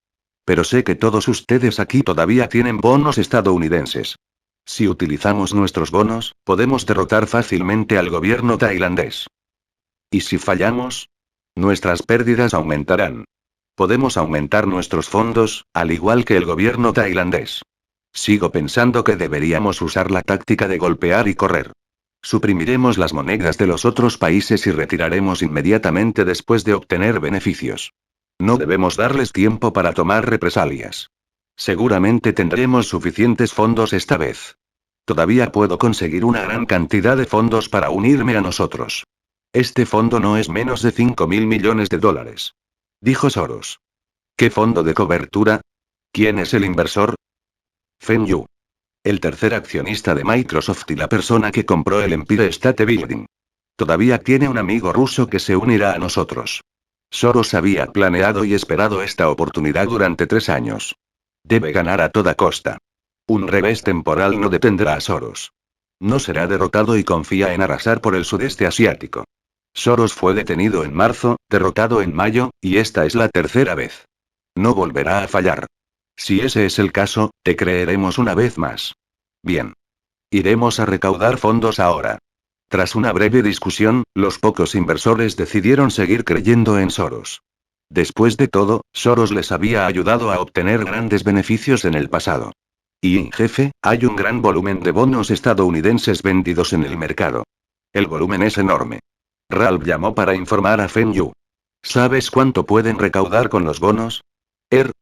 Pero sé que todos ustedes aquí todavía tienen bonos estadounidenses. Si utilizamos nuestros bonos, podemos derrotar fácilmente al gobierno tailandés. ¿Y si fallamos? Nuestras pérdidas aumentarán. Podemos aumentar nuestros fondos, al igual que el gobierno tailandés. Sigo pensando que deberíamos usar la táctica de golpear y correr. Suprimiremos las monedas de los otros países y retiraremos inmediatamente después de obtener beneficios. No debemos darles tiempo para tomar represalias. Seguramente tendremos suficientes fondos esta vez. Todavía puedo conseguir una gran cantidad de fondos para unirme a nosotros. Este fondo no es menos de 5.000 millones de dólares. Dijo Soros. ¿Qué fondo de cobertura? ¿Quién es el inversor? Feng Yu. El tercer accionista de Microsoft y la persona que compró el Empire State Building. Todavía tiene un amigo ruso que se unirá a nosotros. Soros había planeado y esperado esta oportunidad durante 3 años. Debe ganar a toda costa. Un revés temporal no detendrá a Soros. No será derrotado y confía en arrasar por el sudeste asiático. Soros fue detenido en marzo, derrotado en mayo, y esta es la tercera vez. No volverá a fallar. Si ese es el caso, te creeremos una vez más. Bien. Iremos a recaudar fondos ahora. Tras una breve discusión, los pocos inversores decidieron seguir creyendo en Soros. Después de todo, Soros les había ayudado a obtener grandes beneficios en el pasado. Y en jefe, hay un gran volumen de bonos estadounidenses vendidos en el mercado. El volumen es enorme. Ralph llamó para informar a Feng Yu. ¿Sabes cuánto pueden recaudar con los bonos?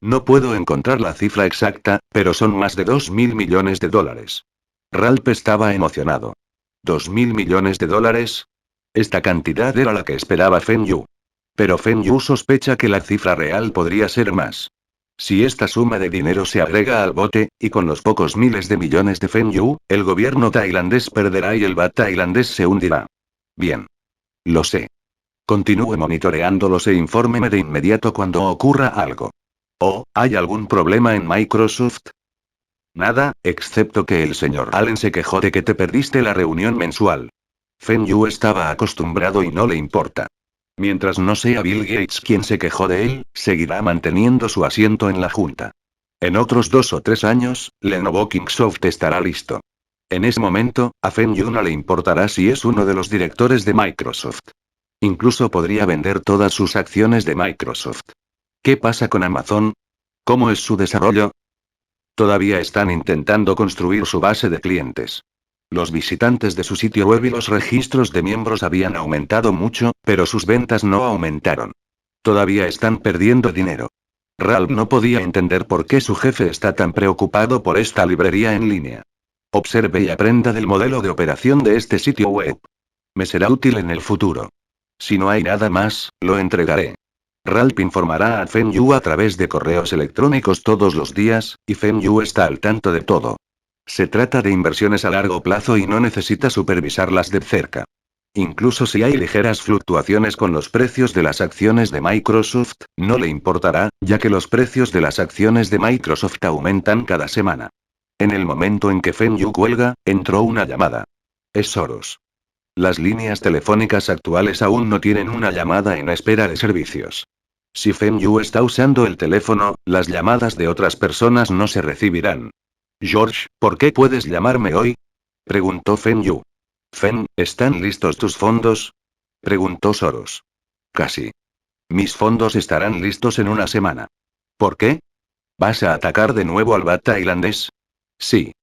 No puedo encontrar la cifra exacta, pero son más de 2.000 millones de dólares. Ralph estaba emocionado. ¿2.000 millones de dólares? Esta cantidad era la que esperaba Feng Yu. Pero Feng Yu sospecha que la cifra real podría ser más. Si esta suma de dinero se agrega al bote, y con los pocos miles de millones de Feng Yu, el gobierno tailandés perderá y el baht tailandés se hundirá. Bien. Lo sé. Continúe monitoreándolos e infórmeme de inmediato cuando ocurra algo. ¿Oh, hay algún problema en Microsoft? Nada, excepto que el señor Allen se quejó de que te perdiste la reunión mensual. Feng Yu estaba acostumbrado y no le importa. Mientras no sea Bill Gates quien se quejó de él, seguirá manteniendo su asiento en la junta. En otros 2 o 3 años, Lenovo Kingsoft estará listo. En ese momento, a Feng Yu no le importará si es uno de los directores de Microsoft. Incluso podría vender todas sus acciones de Microsoft. ¿Qué pasa con Amazon? ¿Cómo es su desarrollo? Todavía están intentando construir su base de clientes. Los visitantes de su sitio web y los registros de miembros habían aumentado mucho, pero sus ventas no aumentaron. Todavía están perdiendo dinero. Ralph no podía entender por qué su jefe está tan preocupado por esta librería en línea. Observe y aprenda del modelo de operación de este sitio web. Me será útil en el futuro. Si no hay nada más, lo entregaré. Ralph informará a Feng Yu a través de correos electrónicos todos los días, y Feng Yu está al tanto de todo. Se trata de inversiones a largo plazo y no necesita supervisarlas de cerca. Incluso si hay ligeras fluctuaciones con los precios de las acciones de Microsoft, no le importará, ya que los precios de las acciones de Microsoft aumentan cada semana. En el momento en que Feng Yu cuelga, entró una llamada. Es Soros. Las líneas telefónicas actuales aún no tienen una llamada en espera de servicios. Si Feng Yu está usando el teléfono, las llamadas de otras personas no se recibirán. George, ¿por qué puedes llamarme hoy? Preguntó Feng Yu. Fen, ¿están listos tus fondos? Preguntó Soros. Casi. Mis fondos estarán listos en una semana. ¿Por qué? ¿Vas a atacar de nuevo al bat tailandés? Sí.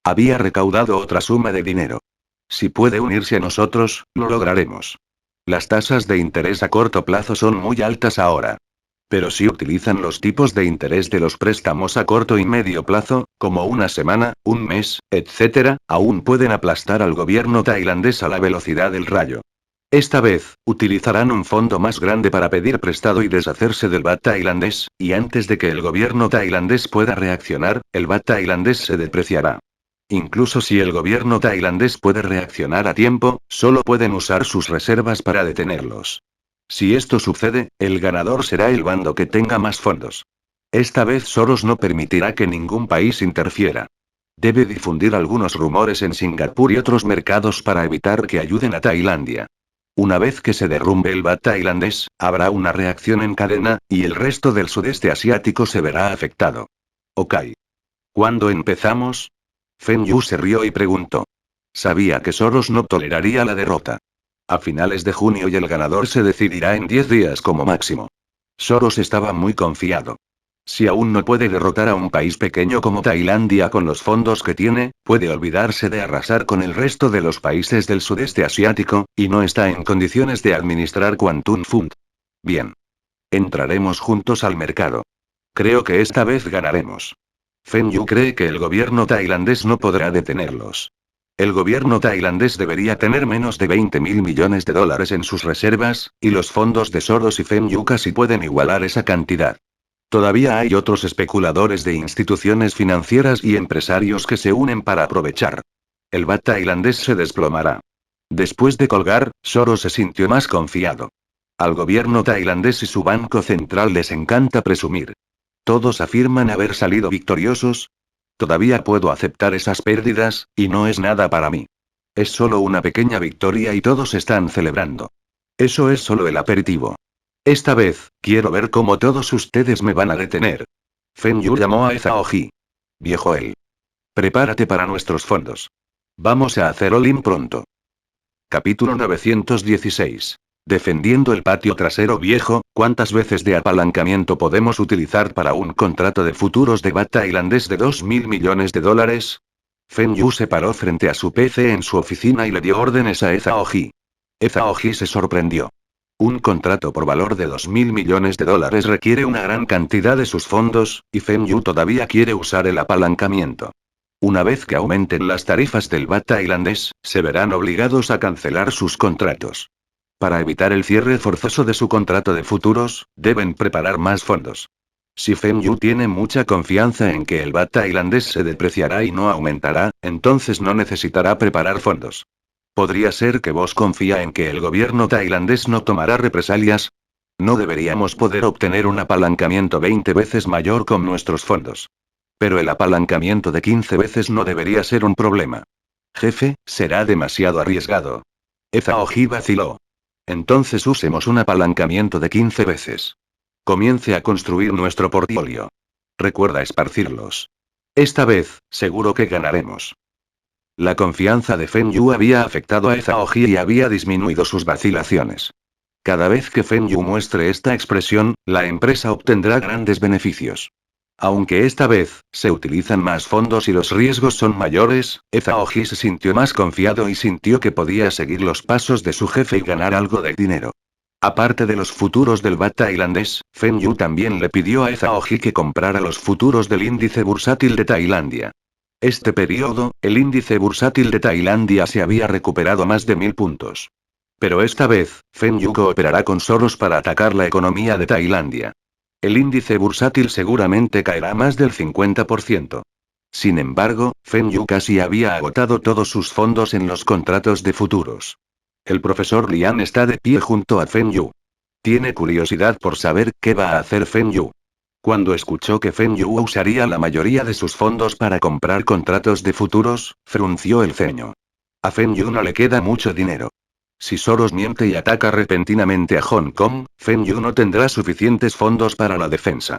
Había recaudado otra suma de dinero. Si puede unirse a nosotros, lo lograremos. Las tasas de interés a corto plazo son muy altas ahora. Pero si utilizan los tipos de interés de los préstamos a corto y medio plazo, como una semana, un mes, etc., aún pueden aplastar al gobierno tailandés a la velocidad del rayo. Esta vez, utilizarán un fondo más grande para pedir prestado y deshacerse del bat tailandés, y antes de que el gobierno tailandés pueda reaccionar, el bat tailandés se depreciará. Incluso si el gobierno tailandés puede reaccionar a tiempo, solo pueden usar sus reservas para detenerlos. Si esto sucede, el ganador será el bando que tenga más fondos. Esta vez Soros no permitirá que ningún país interfiera. Debe difundir algunos rumores en Singapur y otros mercados para evitar que ayuden a Tailandia. Una vez que se derrumbe el bat tailandés, habrá una reacción en cadena, y el resto del sudeste asiático se verá afectado. Ok. ¿Cuándo empezamos? Feng Yu se rió y preguntó. Sabía que Soros no toleraría la derrota. A finales de junio y el ganador se decidirá en 10 días como máximo. Soros estaba muy confiado. Si aún no puede derrotar a un país pequeño como Tailandia con los fondos que tiene, puede olvidarse de arrasar con el resto de los países del sudeste asiático, y no está en condiciones de administrar Quantum Fund. Bien. Entraremos juntos al mercado. Creo que esta vez ganaremos. Feng Yu cree que el gobierno tailandés no podrá detenerlos. El gobierno tailandés debería tener menos de 20.000 millones de dólares en sus reservas, y los fondos de Soros y Feng Yu casi pueden igualar esa cantidad. Todavía hay otros especuladores de instituciones financieras y empresarios que se unen para aprovechar. El bat tailandés se desplomará. Después de colgar, Soros se sintió más confiado. Al gobierno tailandés y su banco central les encanta presumir. Todos afirman haber salido victoriosos. Todavía puedo aceptar esas pérdidas, y no es nada para mí. Es solo una pequeña victoria y todos están celebrando. Eso es solo el aperitivo. Esta vez, quiero ver cómo todos ustedes me van a detener. Feng Yu llamó a Ezaoji. Viejo él. Prepárate para nuestros fondos. Vamos a hacer all-in pronto. Capítulo 916. Defendiendo el patio trasero viejo, ¿cuántas veces de apalancamiento podemos utilizar para un contrato de futuros de bat tailandés de 2.000 millones de dólares? Feng Yu se paró frente a su PC en su oficina y le dio órdenes a Ezaoji. Ezaoji se sorprendió. Un contrato por valor de 2.000 millones de dólares requiere una gran cantidad de sus fondos, y Feng Yu todavía quiere usar el apalancamiento. Una vez que aumenten las tarifas del bat tailandés, se verán obligados a cancelar sus contratos. Para evitar el cierre forzoso de su contrato de futuros, deben preparar más fondos. Si Feng Yu tiene mucha confianza en que el bat tailandés se depreciará y no aumentará, entonces no necesitará preparar fondos. ¿Podría ser que vos confía en que el gobierno tailandés no tomará represalias? No deberíamos poder obtener un apalancamiento 20 veces mayor con nuestros fondos. Pero el apalancamiento de 15 veces no debería ser un problema. Jefe, será demasiado arriesgado. Ezaoji vaciló. Entonces usemos un apalancamiento de 15 veces. Comience a construir nuestro portfolio. Recuerda esparcirlos. Esta vez, seguro que ganaremos. La confianza de Feng Yu había afectado a Ezaoji y había disminuido sus vacilaciones. Cada vez que Feng Yu muestre esta expresión, la empresa obtendrá grandes beneficios. Aunque esta vez, se utilizan más fondos y los riesgos son mayores, Ezaoji se sintió más confiado y sintió que podía seguir los pasos de su jefe y ganar algo de dinero. Aparte de los futuros del BAT tailandés, Feng Yu también le pidió a Ezaoji que comprara los futuros del índice bursátil de Tailandia. Este periodo, el índice bursátil de Tailandia se había recuperado más de 1000 puntos. Pero esta vez, Feng Yu cooperará con Soros para atacar la economía de Tailandia. El índice bursátil seguramente caerá más del 50%. Sin embargo, Feng Yu casi había agotado todos sus fondos en los contratos de futuros. El profesor Lian está de pie junto a Feng Yu. Tiene curiosidad por saber qué va a hacer Feng Yu. Cuando escuchó que Feng Yu usaría la mayoría de sus fondos para comprar contratos de futuros, frunció el ceño. A Feng Yu no le queda mucho dinero. Si Soros miente y ataca repentinamente a Hong Kong, Feng Yu no tendrá suficientes fondos para la defensa.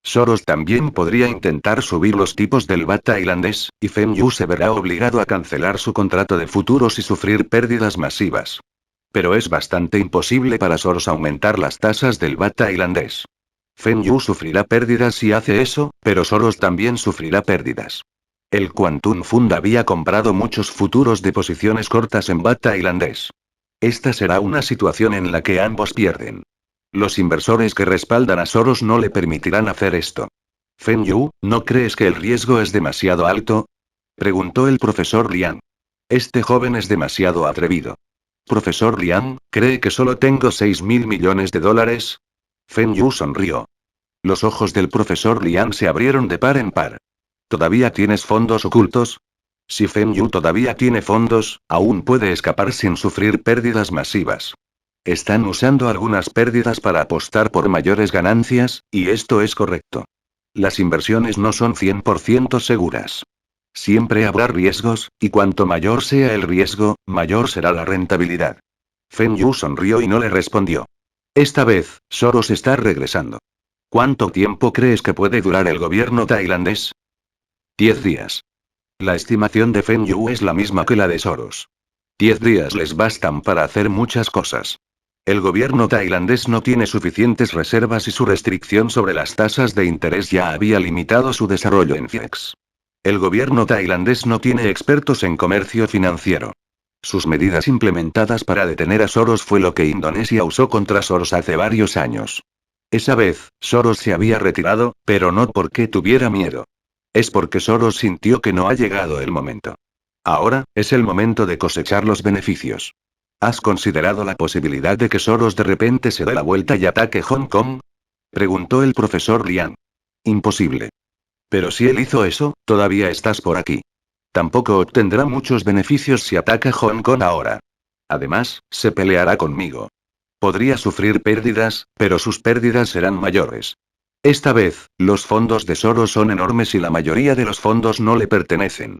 Soros también podría intentar subir los tipos del BAT tailandés, y Feng Yu se verá obligado a cancelar su contrato de futuros y sufrir pérdidas masivas. Pero es bastante imposible para Soros aumentar las tasas del BAT tailandés. Feng Yu sufrirá pérdidas si hace eso, pero Soros también sufrirá pérdidas. El Quantum Fund había comprado muchos futuros de posiciones cortas en BAT tailandés. Esta será una situación en la que ambos pierden. Los inversores que respaldan a Soros no le permitirán hacer esto. Feng Yu, ¿no crees que el riesgo es demasiado alto? Preguntó el profesor Liang. Este joven es demasiado atrevido. Profesor Liang, ¿cree que solo tengo 6.000 millones de dólares? Feng Yu sonrió. Los ojos del profesor Liang se abrieron de par en par. ¿Todavía tienes fondos ocultos? Si Feng Yu todavía tiene fondos, aún puede escapar sin sufrir pérdidas masivas. Están usando algunas pérdidas para apostar por mayores ganancias, y esto es correcto. Las inversiones no son 100% seguras. Siempre habrá riesgos, y cuanto mayor sea el riesgo, mayor será la rentabilidad. Feng Yu sonrió y no le respondió. Esta vez, Soros está regresando. ¿Cuánto tiempo crees que puede durar el gobierno tailandés? 10 días. La estimación de Feng Yu es la misma que la de Soros. 10 días les bastan para hacer muchas cosas. El gobierno tailandés no tiene suficientes reservas y su restricción sobre las tasas de interés ya había limitado su desarrollo en FIEX. El gobierno tailandés no tiene expertos en comercio financiero. Sus medidas implementadas para detener a Soros fue lo que Indonesia usó contra Soros hace varios años. Esa vez, Soros se había retirado, pero no porque tuviera miedo. Es porque Soros sintió que no ha llegado el momento. Ahora, es el momento de cosechar los beneficios. ¿Has considerado la posibilidad de que Soros de repente se dé la vuelta y ataque Hong Kong? Preguntó el profesor Liang. Imposible. Pero si él hizo eso, todavía estás por aquí. Tampoco obtendrá muchos beneficios si ataca Hong Kong ahora. Además, se peleará conmigo. Podría sufrir pérdidas, pero sus pérdidas serán mayores. Esta vez, los fondos de Soros son enormes y la mayoría de los fondos no le pertenecen.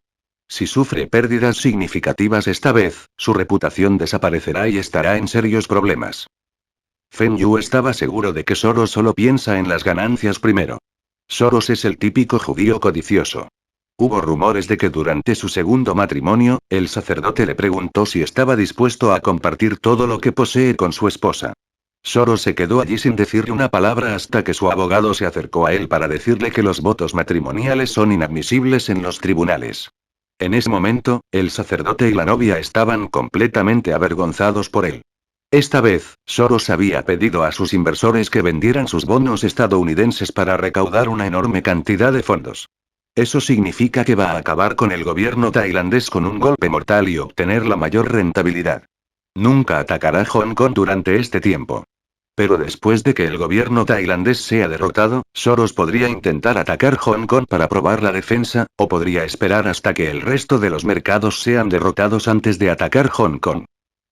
Si sufre pérdidas significativas esta vez, su reputación desaparecerá y estará en serios problemas. Feng Yu estaba seguro de que Soros solo piensa en las ganancias primero. Soros es el típico judío codicioso. Hubo rumores de que durante su segundo matrimonio, el sacerdote le preguntó si estaba dispuesto a compartir todo lo que posee con su esposa. Soros se quedó allí sin decirle una palabra hasta que su abogado se acercó a él para decirle que los votos matrimoniales son inadmisibles en los tribunales. En ese momento, el sacerdote y la novia estaban completamente avergonzados por él. Esta vez, Soros había pedido a sus inversores que vendieran sus bonos estadounidenses para recaudar una enorme cantidad de fondos. Eso significa que va a acabar con el gobierno tailandés con un golpe mortal y obtener la mayor rentabilidad. Nunca atacará Hong Kong durante este tiempo. Pero después de que el gobierno tailandés sea derrotado, Soros podría intentar atacar Hong Kong para probar la defensa, o podría esperar hasta que el resto de los mercados sean derrotados antes de atacar Hong Kong.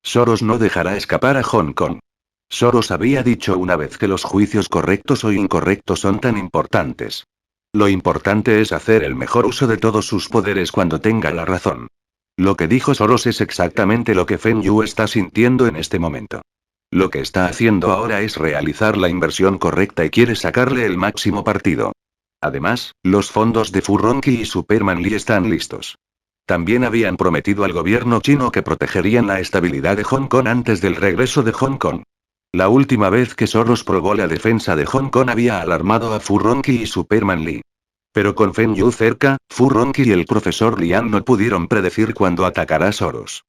Soros no dejará escapar a Hong Kong. Soros había dicho una vez que los juicios correctos o incorrectos son tan importantes. Lo importante es hacer el mejor uso de todos sus poderes cuando tenga la razón. Lo que dijo Soros es exactamente lo que Feng Yu está sintiendo en este momento. Lo que está haciendo ahora es realizar la inversión correcta y quiere sacarle el máximo partido. Además, los fondos de Furronqi y Superman Lee están listos. También habían prometido al gobierno chino que protegerían la estabilidad de Hong Kong antes del regreso de Hong Kong. La última vez que Soros probó la defensa de Hong Kong había alarmado a Furronqi y Superman Lee. Pero con Feng Yu cerca, Fu Ronqi y el profesor Liang no pudieron predecir cuándo atacará Soros.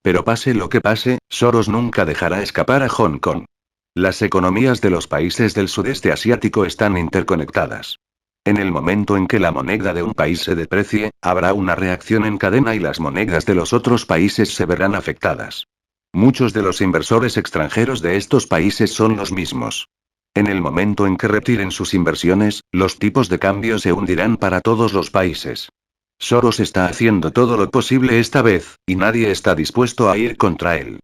Pero pase lo que pase, Soros nunca dejará escapar a Hong Kong. Las economías de los países del sudeste asiático están interconectadas. En el momento en que la moneda de un país se deprecie, habrá una reacción en cadena y las monedas de los otros países se verán afectadas. Muchos de los inversores extranjeros de estos países son los mismos. En el momento en que retiren sus inversiones, los tipos de cambio se hundirán para todos los países. Soros está haciendo todo lo posible esta vez, y nadie está dispuesto a ir contra él.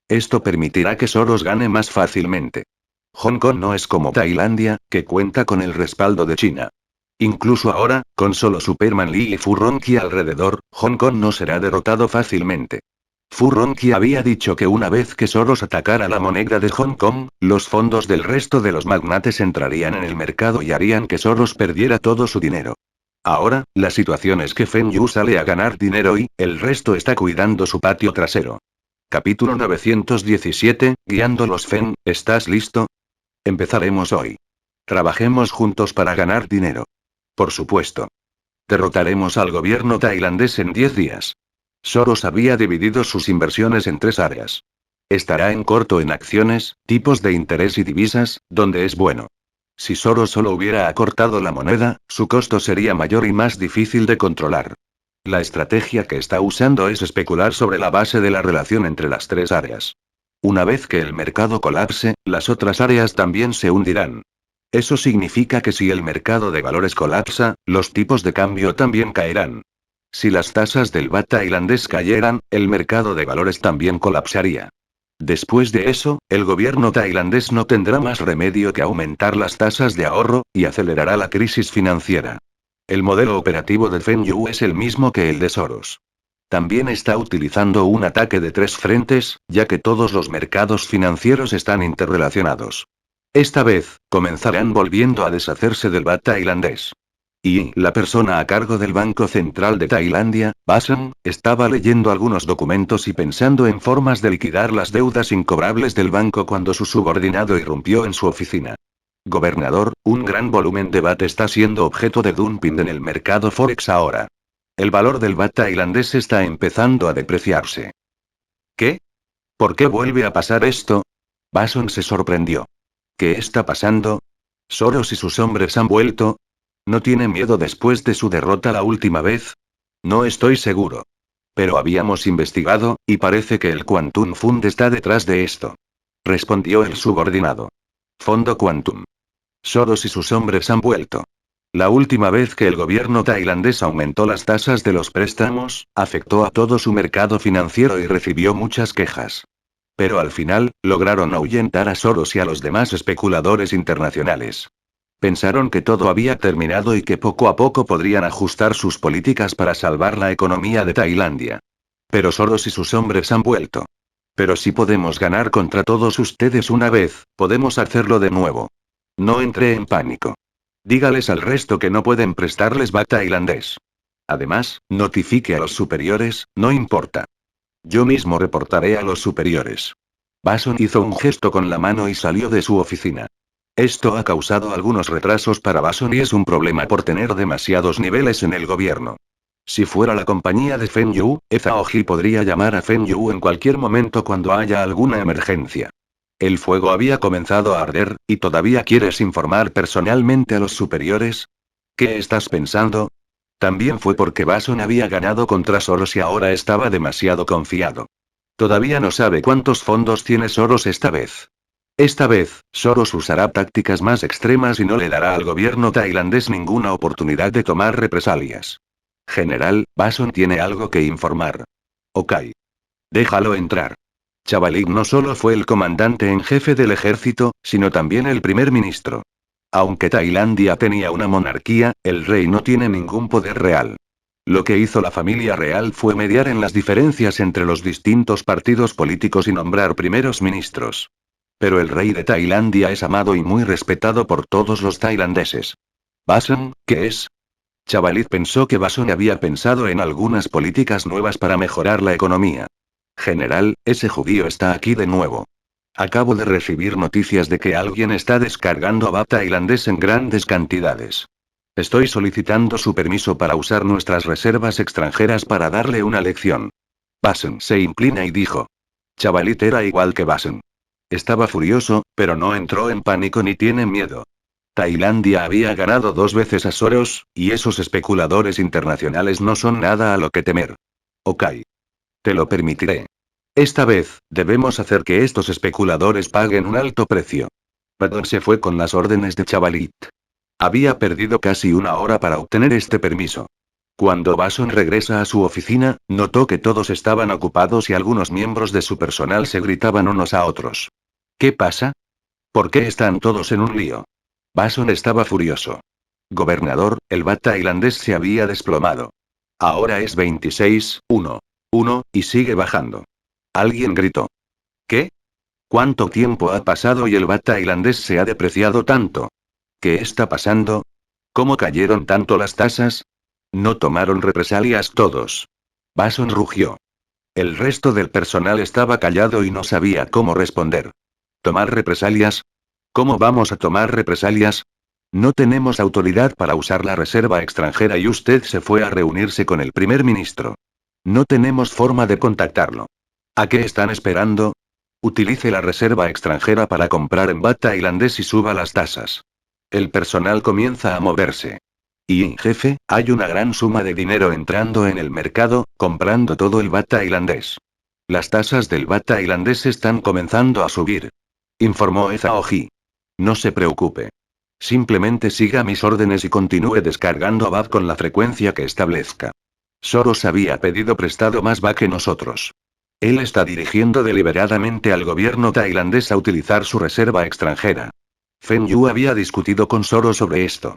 Esto permitirá que Soros gane más fácilmente. Hong Kong no es como Tailandia, que cuenta con el respaldo de China. Incluso ahora, con solo Superman Lee y Fu Ronqi alrededor, Hong Kong no será derrotado fácilmente. Fu Ronqi había dicho que una vez que Soros atacara la moneda de Hong Kong, los fondos del resto de los magnates entrarían en el mercado y harían que Soros perdiera todo su dinero. Ahora, la situación es que Feng Yu sale a ganar dinero y, el resto está cuidando su patio trasero. Capítulo 917, Guiando los Feng, ¿estás listo? Empezaremos hoy. Trabajemos juntos para ganar dinero. Por supuesto. Derrotaremos al gobierno tailandés en 10 días. Soros había dividido sus inversiones en 3 áreas. Estará en corto en acciones, tipos de interés y divisas, donde es bueno. Si Soros solo hubiera acortado la moneda, su costo sería mayor y más difícil de controlar. La estrategia que está usando es especular sobre la base de la relación entre las 3 áreas. Una vez que el mercado colapse, las otras áreas también se hundirán. Eso significa que si el mercado de valores colapsa, los tipos de cambio también caerán. Si las tasas del baht tailandés cayeran, el mercado de valores también colapsaría. Después de eso, el gobierno tailandés no tendrá más remedio que aumentar las tasas de ahorro, y acelerará la crisis financiera. El modelo operativo de Feng Yu es el mismo que el de Soros. También está utilizando un ataque de 3 frentes, ya que todos los mercados financieros están interrelacionados. Esta vez, comenzarán volviendo a deshacerse del baht tailandés. Y, la persona a cargo del Banco Central de Tailandia, Bason, estaba leyendo algunos documentos y pensando en formas de liquidar las deudas incobrables del banco cuando su subordinado irrumpió en su oficina. Gobernador, un gran volumen de baht está siendo objeto de dumping en el mercado forex ahora. El valor del baht tailandés está empezando a depreciarse. ¿Qué? ¿Por qué vuelve a pasar esto? Bason se sorprendió. ¿Qué está pasando? ¿Soros y sus hombres han vuelto? ¿No tiene miedo después de su derrota la última vez? No estoy seguro. Pero habíamos investigado, y parece que el Quantum Fund está detrás de esto. Respondió el subordinado. Fondo Quantum. Soros y sus hombres han vuelto. La última vez que el gobierno tailandés aumentó las tasas de los préstamos, afectó a todo su mercado financiero y recibió muchas quejas. Pero al final, lograron ahuyentar a Soros y a los demás especuladores internacionales. Pensaron que todo había terminado y que poco a poco podrían ajustar sus políticas para salvar la economía de Tailandia. Pero Soros y sus hombres han vuelto. Pero si podemos ganar contra todos ustedes una vez, podemos hacerlo de nuevo. No entré en pánico. Dígales al resto que no pueden prestarles baht tailandés. Además, notifique a los superiores, no importa. Yo mismo reportaré a los superiores. Bason hizo un gesto con la mano y salió de su oficina. Esto ha causado algunos retrasos para Bason y es un problema por tener demasiados niveles en el gobierno. Si fuera la compañía de Feng Yu, Ezaoji podría llamar a Feng Yu en cualquier momento cuando haya alguna emergencia. El fuego había comenzado a arder, ¿y todavía quieres informar personalmente a los superiores? ¿Qué estás pensando? También fue porque Bason había ganado contra Soros y ahora estaba demasiado confiado. Todavía no sabe cuántos fondos tiene Soros esta vez. Esta vez, Soros usará tácticas más extremas y no le dará al gobierno tailandés ninguna oportunidad de tomar represalias. General, Bason tiene algo que informar. Ok. Déjalo entrar. Chavalik no solo fue el comandante en jefe del ejército, sino también el primer ministro. Aunque Tailandia tenía una monarquía, el rey no tiene ningún poder real. Lo que hizo la familia real fue mediar en las diferencias entre los distintos partidos políticos y nombrar primeros ministros. Pero el rey de Tailandia es amado y muy respetado por todos los tailandeses. ¿Bason, qué es? Chavalit pensó que Bason había pensado en algunas políticas nuevas para mejorar la economía. General, ese judío está aquí de nuevo. Acabo de recibir noticias de que alguien está descargando baht tailandés en grandes cantidades. Estoy solicitando su permiso para usar nuestras reservas extranjeras para darle una lección. Basen se inclina y dijo. Chavalit era igual que Basen. Estaba furioso, pero no entró en pánico ni tiene miedo. Tailandia había ganado 2 veces a Soros, y esos especuladores internacionales no son nada a lo que temer. Ok. Te lo permitiré. Esta vez, debemos hacer que estos especuladores paguen un alto precio. Basen se fue con las órdenes de Chavalit. Había perdido casi una hora para obtener este permiso. Cuando Bason regresa a su oficina, notó que todos estaban ocupados y algunos miembros de su personal se gritaban unos a otros. ¿Qué pasa? ¿Por qué están todos en un lío? Bason estaba furioso. Gobernador, el bat tailandés se había desplomado. Ahora es 26,1 y sigue bajando. Alguien gritó. ¿Qué? ¿Cuánto tiempo ha pasado y el bat tailandés se ha depreciado tanto? ¿Qué está pasando? ¿Cómo cayeron tanto las tasas? No tomaron represalias todos. Bason rugió. El resto del personal estaba callado y no sabía cómo responder. ¿Tomar represalias? ¿Cómo vamos a tomar represalias? No tenemos autoridad para usar la reserva extranjera y usted se fue a reunirse con el primer ministro. No tenemos forma de contactarlo. ¿A qué están esperando? Utilice la reserva extranjera para comprar en baht tailandés y suba las tasas. El personal comienza a moverse. Y, jefe, hay una gran suma de dinero entrando en el mercado, comprando todo el baht tailandés. Las tasas del baht tailandés están comenzando a subir. Informó Ezaoji. No se preocupe. Simplemente siga mis órdenes y continúe descargando a baht con la frecuencia que establezca. Soros había pedido prestado más baht que nosotros. Él está dirigiendo deliberadamente al gobierno tailandés a utilizar su reserva extranjera. Feng Yu había discutido con Soros sobre esto.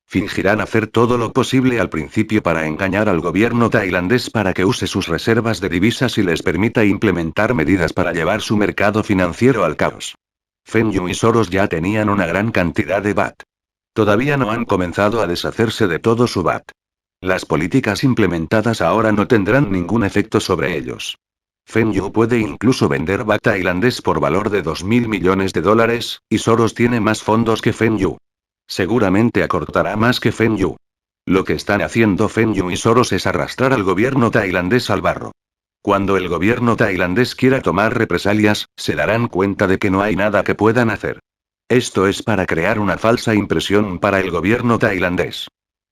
Fingirán hacer todo lo posible al principio para engañar al gobierno tailandés para que use sus reservas de divisas y les permita implementar medidas para llevar su mercado financiero al caos. Feng Yu y Soros ya tenían una gran cantidad de baht. Todavía no han comenzado a deshacerse de todo su baht. Las políticas implementadas ahora no tendrán ningún efecto sobre ellos. Feng Yu puede incluso vender baht tailandés por valor de $2.000 millones, y Soros tiene más fondos que Feng Yu. Seguramente acortará más que Feng Yu. Lo que están haciendo Feng Yu y Soros es arrastrar al gobierno tailandés al barro. Cuando el gobierno tailandés quiera tomar represalias, se darán cuenta de que no hay nada que puedan hacer. Esto es para crear una falsa impresión para el gobierno tailandés.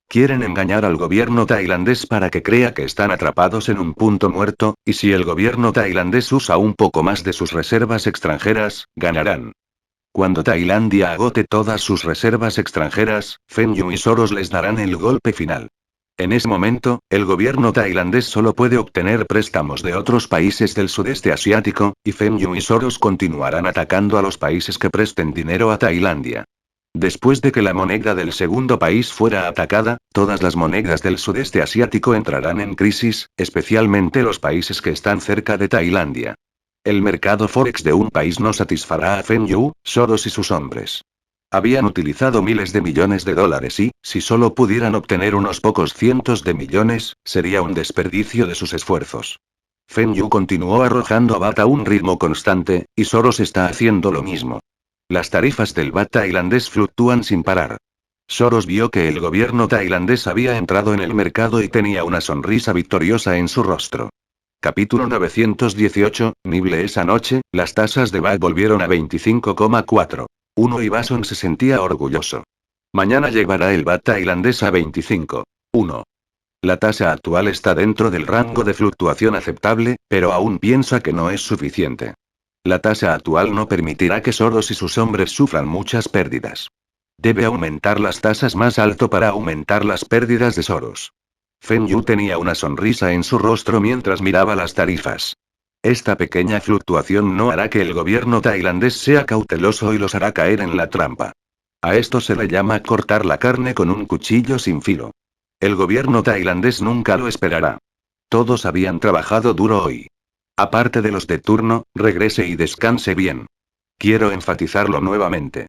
Quieren engañar al gobierno tailandés para que crea que están atrapados en un punto muerto, y si el gobierno tailandés usa un poco más de sus reservas extranjeras, ganarán. Cuando Tailandia agote todas sus reservas extranjeras, Feng Yu y Soros les darán el golpe final. En ese momento, el gobierno tailandés solo puede obtener préstamos de otros países del sudeste asiático, y Feng Yu y Soros continuarán atacando a los países que presten dinero a Tailandia. Después de que la moneda del segundo país fuera atacada, todas las monedas del sudeste asiático entrarán en crisis, especialmente los países que están cerca de Tailandia. El mercado forex de un país no satisfará a Feng Yu, Soros y sus hombres. Habían utilizado miles de millones de dólares y, si solo pudieran obtener unos pocos cientos de millones, sería un desperdicio de sus esfuerzos. Feng Yu continuó arrojando a baht a un ritmo constante, y Soros está haciendo lo mismo. Las tarifas del baht tailandés fluctúan sin parar. Soros vio que el gobierno tailandés había entrado en el mercado y tenía una sonrisa victoriosa en su rostro. Capítulo 918, Nible. Esa noche, las tasas de baht volvieron a 25,41 y Bason se sentía orgulloso. Mañana llevará el baht tailandés a 25,1. La tasa actual está dentro del rango de fluctuación aceptable, pero aún piensa que no es suficiente. La tasa actual no permitirá que Soros y sus hombres sufran muchas pérdidas. Debe aumentar las tasas más alto para aumentar las pérdidas de Soros. Feng Yu tenía una sonrisa en su rostro mientras miraba las tarifas. Esta pequeña fluctuación no hará que el gobierno tailandés sea cauteloso y los hará caer en la trampa. A esto se le llama cortar la carne con un cuchillo sin filo. El gobierno tailandés nunca lo esperará. Todos habían trabajado duro hoy. Aparte de los de turno, regrese y descanse bien. Quiero enfatizarlo nuevamente.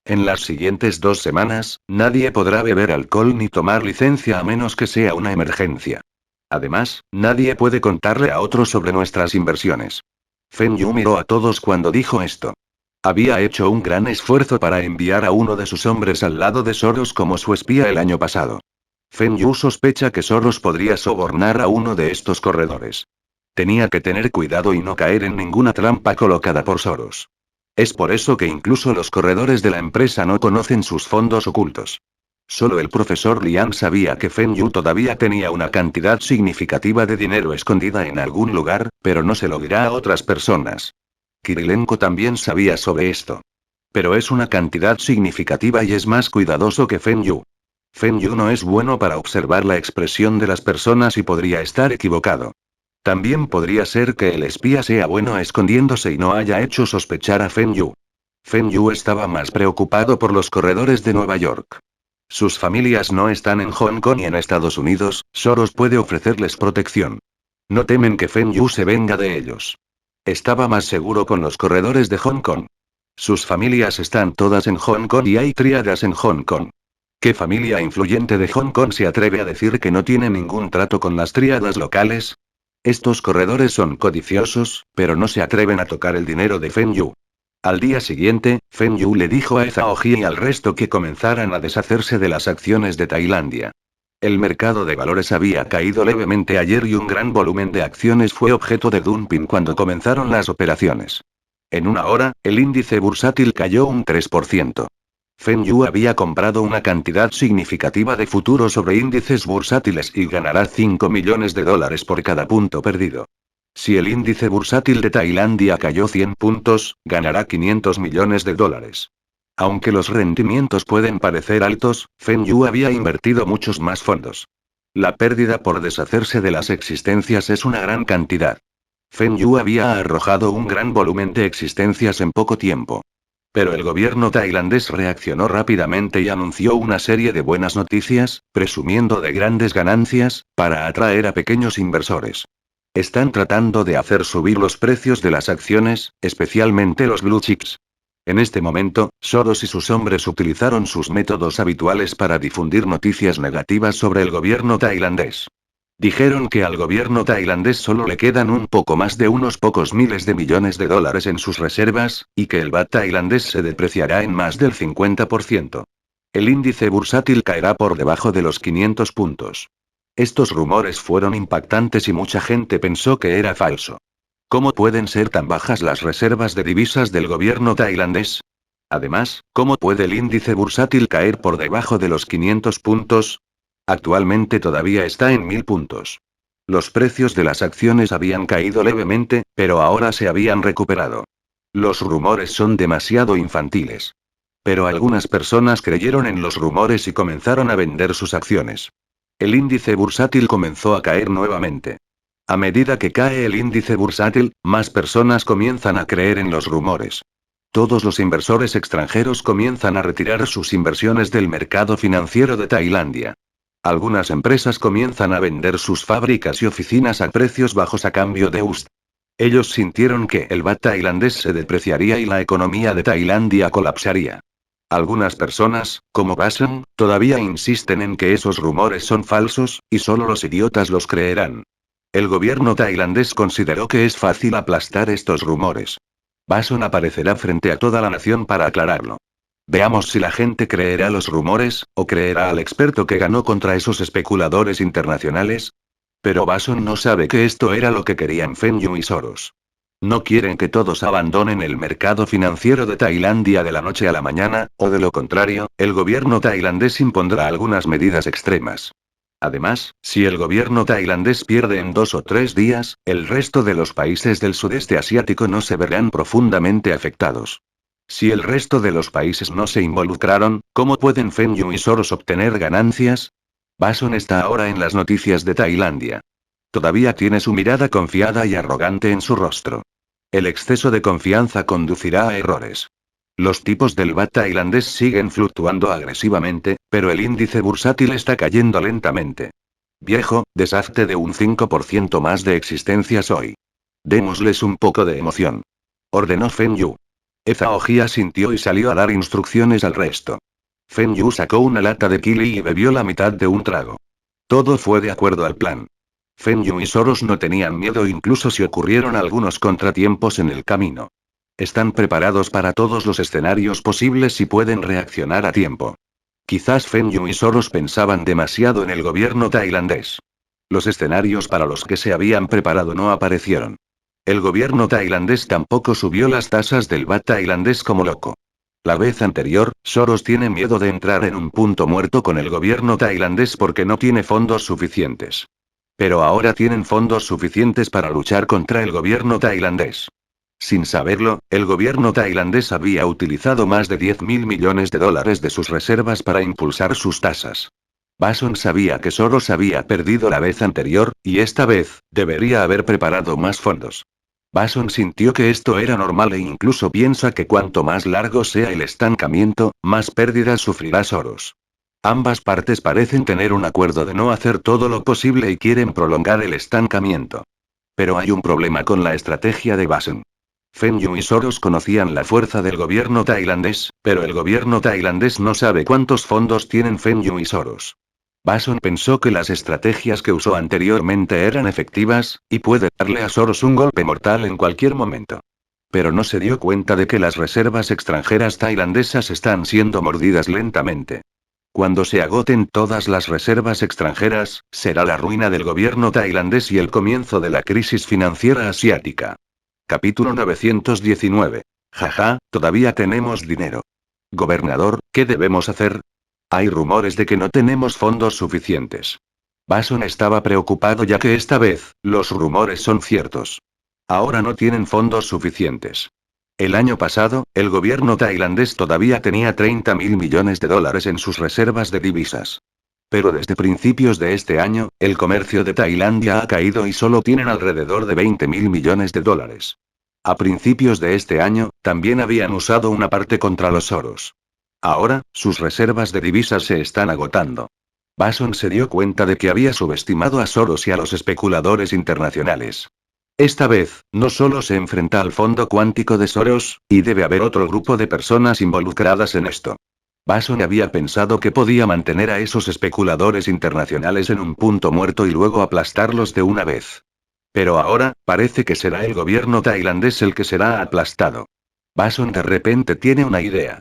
En las siguientes 2 semanas, nadie podrá beber alcohol ni tomar licencia a menos que sea una emergencia. Además, nadie puede contarle a otro sobre nuestras inversiones. Feng Yu miró a todos cuando dijo esto. Había hecho un gran esfuerzo para enviar a uno de sus hombres al lado de Soros como su espía el año pasado. Feng Yu sospecha que Soros podría sobornar a uno de estos corredores. Tenía que tener cuidado y no caer en ninguna trampa colocada por Soros. Es por eso que incluso los corredores de la empresa no conocen sus fondos ocultos. Solo el profesor Liang sabía que Feng Yu todavía tenía una cantidad significativa de dinero escondida en algún lugar, pero no se lo dirá a otras personas. Kirilenko también sabía sobre esto. Pero es una cantidad significativa y es más cuidadoso que Feng Yu. Feng Yu no es bueno para observar la expresión de las personas y podría estar equivocado. También podría ser que el espía sea bueno escondiéndose y no haya hecho sospechar a Feng Yu. Feng Yu estaba más preocupado por los corredores de Nueva York. Sus familias no están en Hong Kong y en Estados Unidos, Soros puede ofrecerles protección. No temen que Feng Yu se venga de ellos. Estaba más seguro con los corredores de Hong Kong. Sus familias están todas en Hong Kong y hay tríadas en Hong Kong. ¿Qué familia influyente de Hong Kong se atreve a decir que no tiene ningún trato con las tríadas locales? Estos corredores son codiciosos, pero no se atreven a tocar el dinero de Feng Yu. Al día siguiente, Feng Yu le dijo a Zhao Ji y al resto que comenzaran a deshacerse de las acciones de Tailandia. El mercado de valores había caído levemente ayer y un gran volumen de acciones fue objeto de dumping cuando comenzaron las operaciones. En una hora, el índice bursátil cayó un 3%. Feng Yu había comprado una cantidad significativa de futuros sobre índices bursátiles y ganará $5 millones por cada punto perdido. Si el índice bursátil de Tailandia cayó 100 puntos, ganará $500 millones. Aunque los rendimientos pueden parecer altos, Feng Yu había invertido muchos más fondos. La pérdida por deshacerse de las existencias es una gran cantidad. Feng Yu había arrojado un gran volumen de existencias en poco tiempo. Pero el gobierno tailandés reaccionó rápidamente y anunció una serie de buenas noticias, presumiendo de grandes ganancias, para atraer a pequeños inversores. Están tratando de hacer subir los precios de las acciones, especialmente los blue chips. En este momento, Soros y sus hombres utilizaron sus métodos habituales para difundir noticias negativas sobre el gobierno tailandés. Dijeron que al gobierno tailandés solo le quedan un poco más de unos pocos miles de millones de dólares en sus reservas, y que el baht tailandés se depreciará en más del 50%. El índice bursátil caerá por debajo de los 500 puntos. Estos rumores fueron impactantes y mucha gente pensó que era falso. ¿Cómo pueden ser tan bajas las reservas de divisas del gobierno tailandés? Además, ¿cómo puede el índice bursátil caer por debajo de los 500 puntos? Actualmente todavía está en 1000 puntos. Los precios de las acciones habían caído levemente, pero ahora se habían recuperado. Los rumores son demasiado infantiles. Pero algunas personas creyeron en los rumores y comenzaron a vender sus acciones. El índice bursátil comenzó a caer nuevamente. A medida que cae el índice bursátil, más personas comienzan a creer en los rumores. Todos los inversores extranjeros comienzan a retirar sus inversiones del mercado financiero de Tailandia. Algunas empresas comienzan a vender sus fábricas y oficinas a precios bajos a cambio de USD. Ellos sintieron que el baht tailandés se depreciaría y la economía de Tailandia colapsaría. Algunas personas, como Bason, todavía insisten en que esos rumores son falsos, y solo los idiotas los creerán. El gobierno tailandés consideró que es fácil aplastar estos rumores. Bason aparecerá frente a toda la nación para aclararlo. Veamos si la gente creerá los rumores, o creerá al experto que ganó contra esos especuladores internacionales. Pero Bason no sabe que esto era lo que querían Feng Yu y Soros. No quieren que todos abandonen el mercado financiero de Tailandia de la noche a la mañana, o de lo contrario, el gobierno tailandés impondrá algunas medidas extremas. Además, si el gobierno tailandés pierde en 2 o 3 días, el resto de los países del sudeste asiático no se verán profundamente afectados. Si el resto de los países no se involucraron, ¿cómo pueden Feng Yu y Soros obtener ganancias? Bason está ahora en las noticias de Tailandia. Todavía tiene su mirada confiada y arrogante en su rostro. El exceso de confianza conducirá a errores. Los tipos del baht tailandés siguen fluctuando agresivamente, pero el índice bursátil está cayendo lentamente. Viejo, deshazte de un 5% más de existencias hoy. Démosles un poco de emoción. Ordenó Feng Yu. Zhao Ji asintió y salió a dar instrucciones al resto. Feng Yu sacó una lata de kili y bebió la mitad de un trago. Todo fue de acuerdo al plan. Feng Yu y Soros no tenían miedo incluso si ocurrieron algunos contratiempos en el camino. Están preparados para todos los escenarios posibles y pueden reaccionar a tiempo. Quizás Feng Yu y Soros pensaban demasiado en el gobierno tailandés. Los escenarios para los que se habían preparado no aparecieron. El gobierno tailandés tampoco subió las tasas del baht tailandés como loco. La vez anterior, Soros tiene miedo de entrar en un punto muerto con el gobierno tailandés porque no tiene fondos suficientes. Pero ahora tienen fondos suficientes para luchar contra el gobierno tailandés. Sin saberlo, el gobierno tailandés había utilizado más de 10.000 millones de dólares de sus reservas para impulsar sus tasas. Bason sabía que Soros había perdido la vez anterior, y esta vez, debería haber preparado más fondos. Bason sintió que esto era normal e incluso piensa que cuanto más largo sea el estancamiento, más pérdidas sufrirá Soros. Ambas partes parecen tener un acuerdo de no hacer todo lo posible y quieren prolongar el estancamiento. Pero hay un problema con la estrategia de Bason. Feng Yu y Soros conocían la fuerza del gobierno tailandés, pero el gobierno tailandés no sabe cuántos fondos tienen Feng Yu y Soros. Bason pensó que las estrategias que usó anteriormente eran efectivas, y puede darle a Soros un golpe mortal en cualquier momento. Pero no se dio cuenta de que las reservas extranjeras tailandesas están siendo mordidas lentamente. Cuando se agoten todas las reservas extranjeras, será la ruina del gobierno tailandés y el comienzo de la crisis financiera asiática. Capítulo 919. Jaja, todavía tenemos dinero. Gobernador, ¿qué debemos hacer? Hay rumores de que no tenemos fondos suficientes. Bason estaba preocupado ya que esta vez, los rumores son ciertos. Ahora no tienen fondos suficientes. El año pasado, el gobierno tailandés todavía tenía 30.000 millones de dólares en sus reservas de divisas. Pero desde principios de este año, el comercio de Tailandia ha caído y solo tienen alrededor de 20.000 millones de dólares. A principios de este año, también habían usado una parte contra los Soros. Ahora, sus reservas de divisas se están agotando. Bason se dio cuenta de que había subestimado a Soros y a los especuladores internacionales. Esta vez, no solo se enfrenta al fondo cuántico de Soros, y debe haber otro grupo de personas involucradas en esto. Bason había pensado que podía mantener a esos especuladores internacionales en un punto muerto y luego aplastarlos de una vez. Pero ahora, parece que será el gobierno tailandés el que será aplastado. Bason de repente tiene una idea.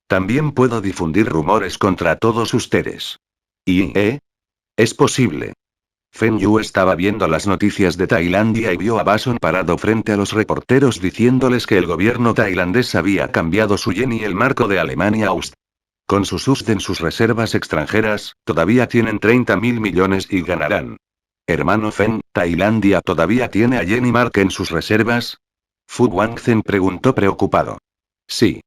También puedo difundir rumores contra todos ustedes. Es posible. Feng Yu estaba viendo las noticias de Tailandia y vio a Bason parado frente a los reporteros diciéndoles que el gobierno tailandés había cambiado su yen y el marco de Alemania a USD. Con sus USD en sus reservas extranjeras, todavía tienen 30.000 millones y ganarán. Hermano Feng, ¿Tailandia todavía tiene a yen y mark en sus reservas? Fu Guangzhen preguntó preocupado. Sí.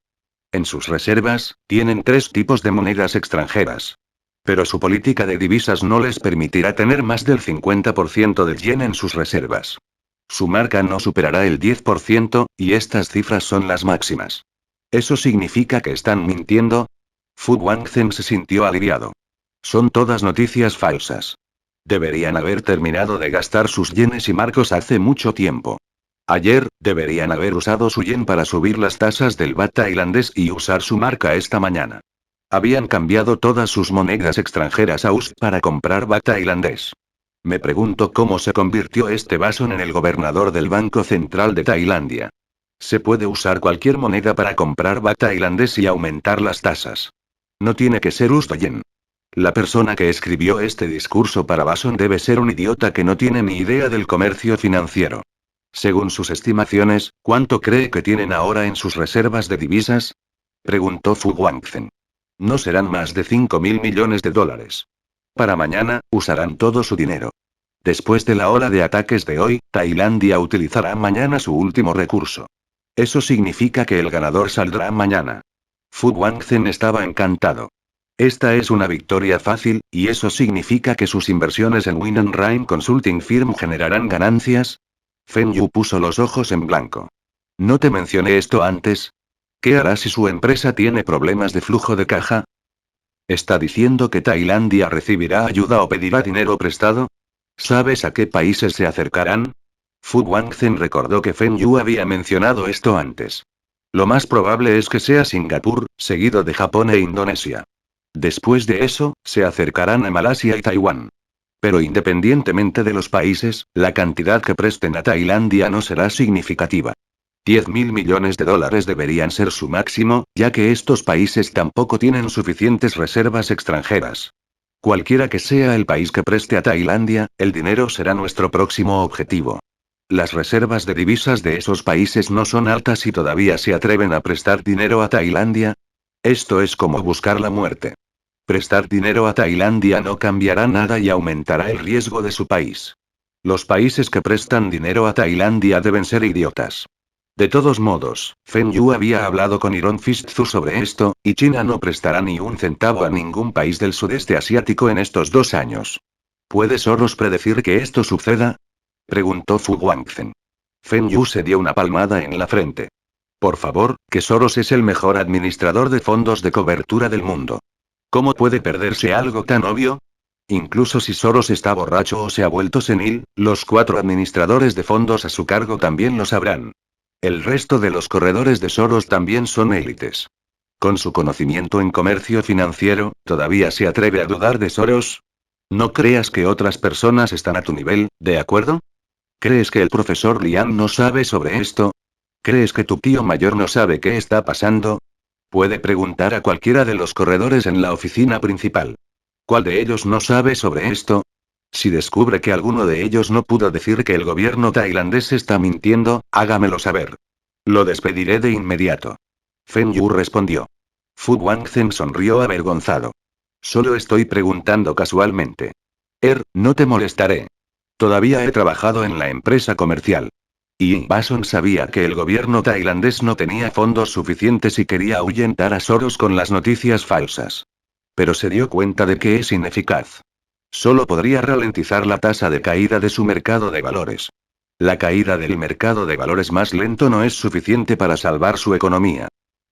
En sus reservas, tienen 3 tipos de monedas extranjeras. Pero su política de divisas no les permitirá tener más del 50% del yen en sus reservas. Su marca no superará el 10%, y estas cifras son las máximas. ¿Eso significa que están mintiendo? Fu Guangzhen se sintió aliviado. Son todas noticias falsas. Deberían haber terminado de gastar sus yenes y marcos hace mucho tiempo. Ayer, deberían haber usado su yen para subir las tasas del baht tailandés y usar su marca esta mañana. Habían cambiado todas sus monedas extranjeras a USD para comprar baht tailandés. Me pregunto cómo se convirtió este Bason en el gobernador del Banco Central de Tailandia. Se puede usar cualquier moneda para comprar baht tailandés y aumentar las tasas. No tiene que ser USD o yen. La persona que escribió este discurso para Bason debe ser un idiota que no tiene ni idea del comercio financiero. Según sus estimaciones, ¿cuánto cree que tienen ahora en sus reservas de divisas? Preguntó Fu Guangzhen. No serán más de 5.000 millones de dólares. Para mañana, usarán todo su dinero. Después de la ola de ataques de hoy, Tailandia utilizará mañana su último recurso. Eso significa que el ganador saldrá mañana. Fu Guangzhen estaba encantado. Esta es una victoria fácil, y eso significa que sus inversiones en Win & Rhyme Consulting Firm generarán ganancias. Feng Yu puso los ojos en blanco. ¿No te mencioné esto antes? ¿Qué hará si su empresa tiene problemas de flujo de caja? ¿Está diciendo que Tailandia recibirá ayuda o pedirá dinero prestado? ¿Sabes a qué países se acercarán? Fu Guangzhen recordó que Feng Yu había mencionado esto antes. Lo más probable es que sea Singapur, seguido de Japón e Indonesia. Después de eso, se acercarán a Malasia y Taiwán. Pero independientemente de los países, la cantidad que presten a Tailandia no será significativa. 10.000 millones de dólares deberían ser su máximo, ya que estos países tampoco tienen suficientes reservas extranjeras. Cualquiera que sea el país que preste a Tailandia, el dinero será nuestro próximo objetivo. Las reservas de divisas de esos países no son altas y todavía se atreven a prestar dinero a Tailandia. Esto es como buscar la muerte. Prestar dinero a Tailandia no cambiará nada y aumentará el riesgo de su país. Los países que prestan dinero a Tailandia deben ser idiotas. De todos modos, Feng Yu había hablado con Iron Fist Zhu sobre esto, y China no prestará ni un centavo a ningún país del sudeste asiático en estos 2 años. ¿Puede Soros predecir que esto suceda? Preguntó Fu Guangzhen. Feng Yu se dio una palmada en la frente. Por favor, que Soros es el mejor administrador de fondos de cobertura del mundo. ¿Cómo puede perderse algo tan obvio? Incluso si Soros está borracho o se ha vuelto senil, los 4 administradores de fondos a su cargo también lo sabrán. El resto de los corredores de Soros también son élites. Con su conocimiento en comercio financiero, ¿todavía se atreve a dudar de Soros? No creas que otras personas están a tu nivel, ¿de acuerdo? ¿Crees que el profesor Liang no sabe sobre esto? ¿Crees que tu tío mayor no sabe qué está pasando? Puede preguntar a cualquiera de los corredores en la oficina principal. ¿Cuál de ellos no sabe sobre esto? Si descubre que alguno de ellos no pudo decir que el gobierno tailandés está mintiendo, hágamelo saber. Lo despediré de inmediato. Feng Yu respondió. Fu Guangzhen sonrió avergonzado. Solo estoy preguntando casualmente. No te molestaré. Todavía he trabajado en la empresa comercial. Y Bason sabía que el gobierno tailandés no tenía fondos suficientes y quería ahuyentar a Soros con las noticias falsas. Pero se dio cuenta de que es ineficaz. Solo podría ralentizar la tasa de caída de su mercado de valores. La caída del mercado de valores más lento no es suficiente para salvar su economía.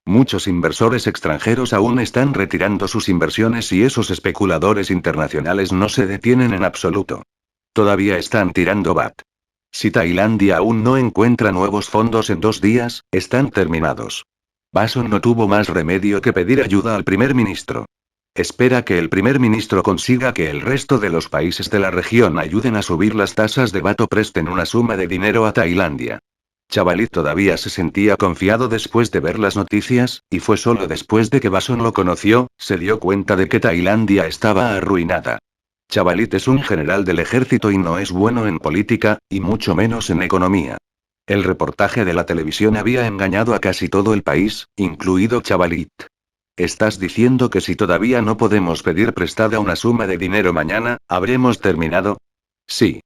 Muchos inversores extranjeros aún están retirando sus inversiones y esos especuladores internacionales no se detienen en absoluto. Todavía están tirando BAT. Si Tailandia aún no encuentra nuevos fondos en 2 días, están terminados. Bason no tuvo más remedio que pedir ayuda al primer ministro. Espera que el primer ministro consiga que el resto de los países de la región ayuden a subir las tasas de BAT o presten una suma de dinero a Tailandia. Chavalit todavía se sentía confiado después de ver las noticias, y fue solo después de que Bason lo conoció, se dio cuenta de que Tailandia estaba arruinada. Chavalit es un general del ejército y no es bueno en política, y mucho menos en economía. El reportaje de la televisión había engañado a casi todo el país, incluido Chavalit. ¿Estás diciendo que si todavía no podemos pedir prestada una suma de dinero mañana, habremos terminado? Sí.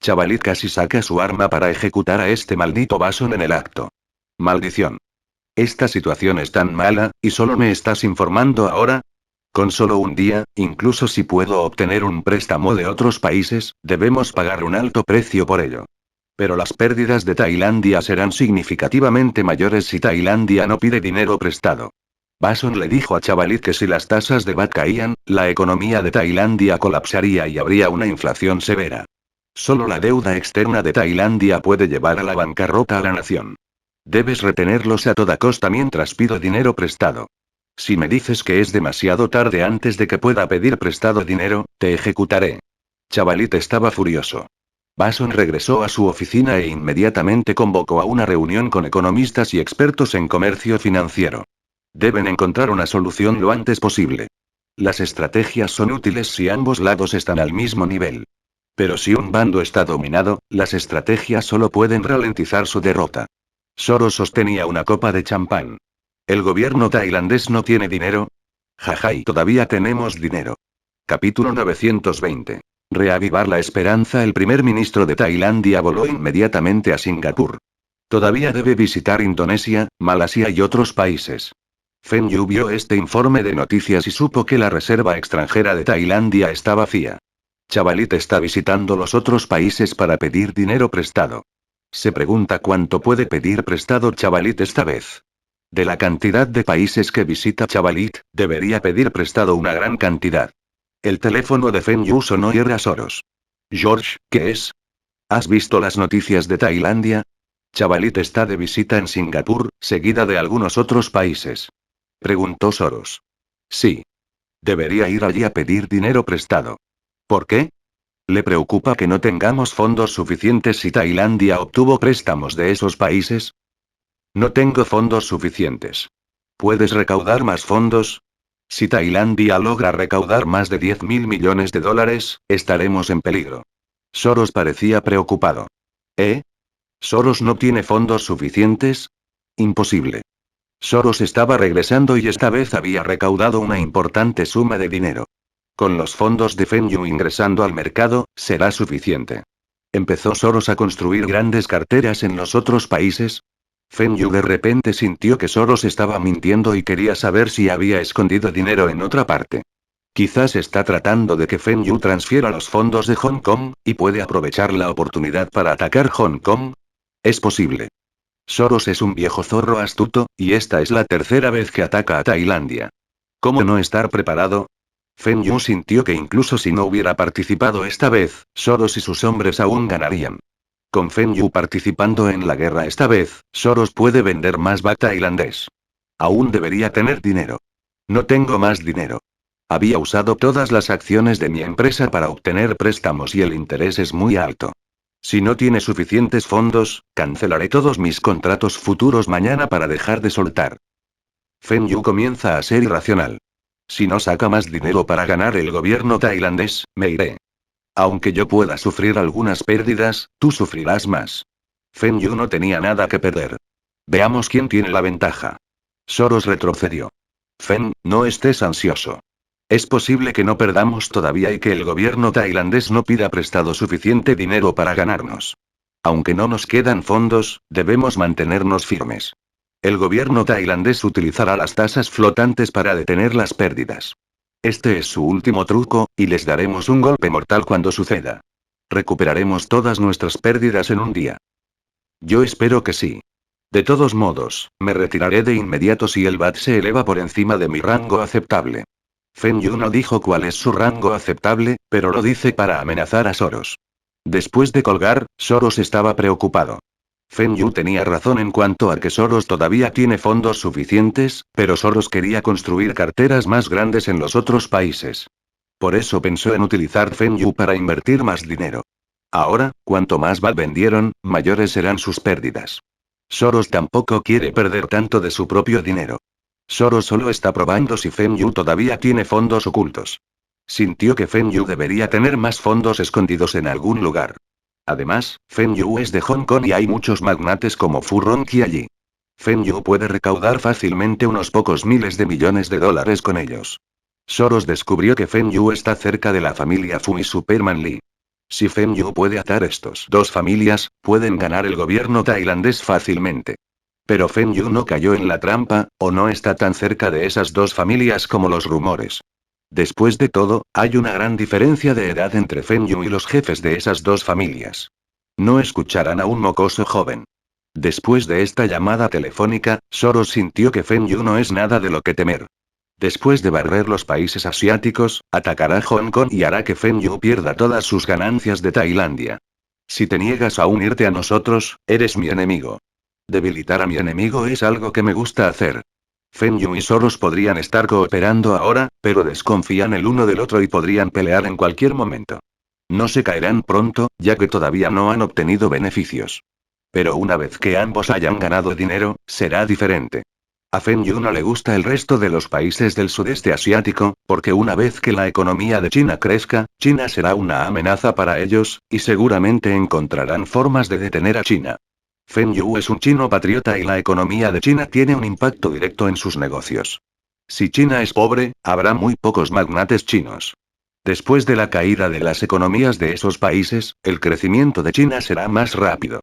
Chavalit casi saca su arma para ejecutar a este maldito Bason en el acto. Maldición. Esta situación es tan mala, ¿y solo me estás informando ahora? Con solo un día, incluso si puedo obtener un préstamo de otros países, debemos pagar un alto precio por ello. Pero las pérdidas de Tailandia serán significativamente mayores si Tailandia no pide dinero prestado. Bason le dijo a Chavalit que si las tasas de BAT caían, la economía de Tailandia colapsaría y habría una inflación severa. Solo la deuda externa de Tailandia puede llevar a la bancarrota a la nación. Debes retenerlos a toda costa mientras pido dinero prestado. Si me dices que es demasiado tarde antes de que pueda pedir prestado dinero, te ejecutaré. Chavalit estaba furioso. Bason regresó a su oficina e inmediatamente convocó a una reunión con economistas y expertos en comercio financiero. Deben encontrar una solución lo antes posible. Las estrategias son útiles si ambos lados están al mismo nivel. Pero si un bando está dominado, las estrategias solo pueden ralentizar su derrota. Soros sostenía una copa de champán. ¿El gobierno tailandés no tiene dinero? Jaja, y todavía tenemos dinero. Capítulo 920. Reavivar la esperanza. El primer ministro de Tailandia voló inmediatamente a Singapur. Todavía debe visitar Indonesia, Malasia y otros países. Feng Yu vio este informe de noticias y supo que la reserva extranjera de Tailandia está vacía. Chavalit está visitando los otros países para pedir dinero prestado. Se pregunta cuánto puede pedir prestado Chavalit esta vez. De la cantidad de países que visita Chavalit, debería pedir prestado una gran cantidad. El teléfono de Feng Yu sonó y era Soros. George, ¿qué es? ¿Has visto las noticias de Tailandia? Chavalit está de visita en Singapur, seguida de algunos otros países. Preguntó Soros. Sí. Debería ir allí a pedir dinero prestado. ¿Por qué? ¿Le preocupa que no tengamos fondos suficientes si Tailandia obtuvo préstamos de esos países? No tengo fondos suficientes. ¿Puedes recaudar más fondos? Si Tailandia logra recaudar más de 10.000 millones de dólares, estaremos en peligro. Soros parecía preocupado. ¿Eh? ¿Soros no tiene fondos suficientes? Imposible. Soros estaba regresando y esta vez había recaudado una importante suma de dinero. Con los fondos de Fenyu ingresando al mercado, será suficiente. ¿Empezó Soros a construir grandes carteras en los otros países? Fenyu de repente sintió que Soros estaba mintiendo y quería saber si había escondido dinero en otra parte. Quizás está tratando de que Fenyu transfiera los fondos de Hong Kong, y puede aprovechar la oportunidad para atacar Hong Kong. Es posible. Soros es un viejo zorro astuto, y esta es la tercera vez que ataca a Tailandia. ¿Cómo no estar preparado? Fenyu sintió que incluso si no hubiera participado esta vez, Soros y sus hombres aún ganarían. Con Fenyu participando en la guerra esta vez, Soros puede vender más baht tailandés. Aún debería tener dinero. No tengo más dinero. Había usado todas las acciones de mi empresa para obtener préstamos y el interés es muy alto. Si no tiene suficientes fondos, cancelaré todos mis contratos futuros mañana para dejar de soltar. Fenyu comienza a ser irracional. Si no saca más dinero para ganar el gobierno tailandés, me iré. Aunque yo pueda sufrir algunas pérdidas, tú sufrirás más. Fenyu no tenía nada que perder. Veamos quién tiene la ventaja. Soros retrocedió. Fen, no estés ansioso. Es posible que no perdamos todavía y que el gobierno tailandés no pida prestado suficiente dinero para ganarnos. Aunque no nos quedan fondos, debemos mantenernos firmes. El gobierno tailandés utilizará las tasas flotantes para detener las pérdidas. Este es su último truco, y les daremos un golpe mortal cuando suceda. Recuperaremos todas nuestras pérdidas en un día. Yo espero que sí. De todos modos, me retiraré de inmediato si el BAT se eleva por encima de mi rango aceptable. Fenyu no dijo cuál es su rango aceptable, pero lo dice para amenazar a Soros. Después de colgar, Soros estaba preocupado. Fenyu tenía razón en cuanto a que Soros todavía tiene fondos suficientes, pero Soros quería construir carteras más grandes en los otros países. Por eso pensó en utilizar Fenyu para invertir más dinero. Ahora, cuanto más BAT vendieron, mayores serán sus pérdidas. Soros tampoco quiere perder tanto de su propio dinero. Soros solo está probando si Fenyu todavía tiene fondos ocultos. Sintió que Fenyu debería tener más fondos escondidos en algún lugar. Además, Fenyu es de Hong Kong y hay muchos magnates como Fu Ronqi allí. Fenyu puede recaudar fácilmente unos pocos miles de millones de dólares con ellos. Soros descubrió que Fenyu está cerca de la familia Fu y Superman Lee. Si Fenyu puede atar estos dos familias, pueden ganar el gobierno tailandés fácilmente. Pero Fenyu no cayó en la trampa, o no está tan cerca de esas dos familias como los rumores. Después de todo, hay una gran diferencia de edad entre Fenyu y los jefes de esas dos familias. No escucharán a un mocoso joven. Después de esta llamada telefónica, Soros sintió que Fenyu no es nada de lo que temer. Después de barrer los países asiáticos, atacará Hong Kong y hará que Fenyu pierda todas sus ganancias de Tailandia. Si te niegas a unirte a nosotros, eres mi enemigo. Debilitar a mi enemigo es algo que me gusta hacer. Fenyu y Soros podrían estar cooperando ahora, pero desconfían el uno del otro y podrían pelear en cualquier momento. No se caerán pronto, ya que todavía no han obtenido beneficios. Pero una vez que ambos hayan ganado dinero, será diferente. A Fenyu no le gusta el resto de los países del sudeste asiático, porque una vez que la economía de China crezca, China será una amenaza para ellos, y seguramente encontrarán formas de detener a China. Fenyu es un chino patriota y la economía de China tiene un impacto directo en sus negocios. Si China es pobre, habrá muy pocos magnates chinos. Después de la caída de las economías de esos países, el crecimiento de China será más rápido.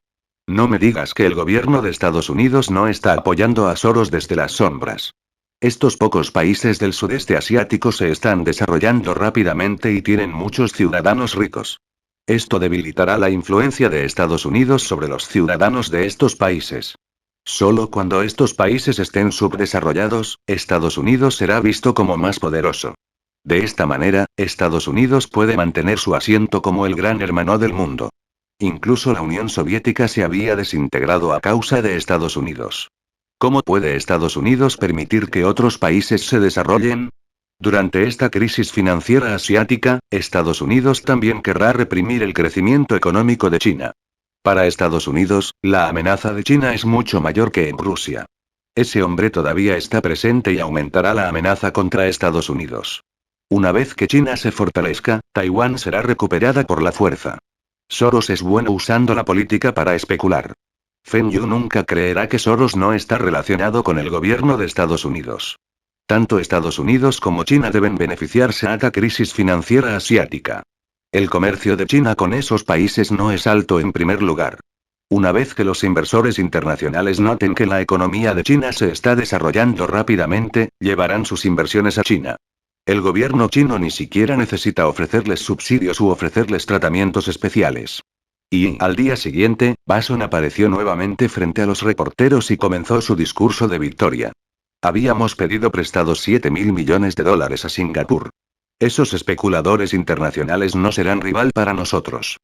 No me digas que el gobierno de Estados Unidos no está apoyando a Soros desde las sombras. Estos pocos países del sudeste asiático se están desarrollando rápidamente y tienen muchos ciudadanos ricos. Esto debilitará la influencia de Estados Unidos sobre los ciudadanos de estos países. Solo cuando estos países estén subdesarrollados, Estados Unidos será visto como más poderoso. De esta manera, Estados Unidos puede mantener su asiento como el gran hermano del mundo. Incluso la Unión Soviética se había desintegrado a causa de Estados Unidos. ¿Cómo puede Estados Unidos permitir que otros países se desarrollen? Durante esta crisis financiera asiática, Estados Unidos también querrá reprimir el crecimiento económico de China. Para Estados Unidos, la amenaza de China es mucho mayor que en Rusia. Ese hombre todavía está presente y aumentará la amenaza contra Estados Unidos. Una vez que China se fortalezca, Taiwán será recuperada por la fuerza. Soros es bueno usando la política para especular. Feng Yu nunca creerá que Soros no está relacionado con el gobierno de Estados Unidos. Tanto Estados Unidos como China deben beneficiarse de la crisis financiera asiática. El comercio de China con esos países no es alto en primer lugar. Una vez que los inversores internacionales noten que la economía de China se está desarrollando rápidamente, llevarán sus inversiones a China. El gobierno chino ni siquiera necesita ofrecerles subsidios u ofrecerles tratamientos especiales. Y, al día siguiente, Bason apareció nuevamente frente a los reporteros y comenzó su discurso de victoria. Habíamos pedido prestados $7.000 millones a Singapur. Esos especuladores internacionales no serán rival para nosotros.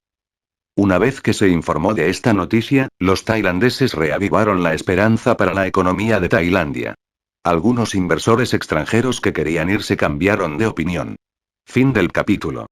Una vez que se informó de esta noticia, los tailandeses reavivaron la esperanza para la economía de Tailandia. Algunos inversores extranjeros que querían irse cambiaron de opinión. Fin del capítulo.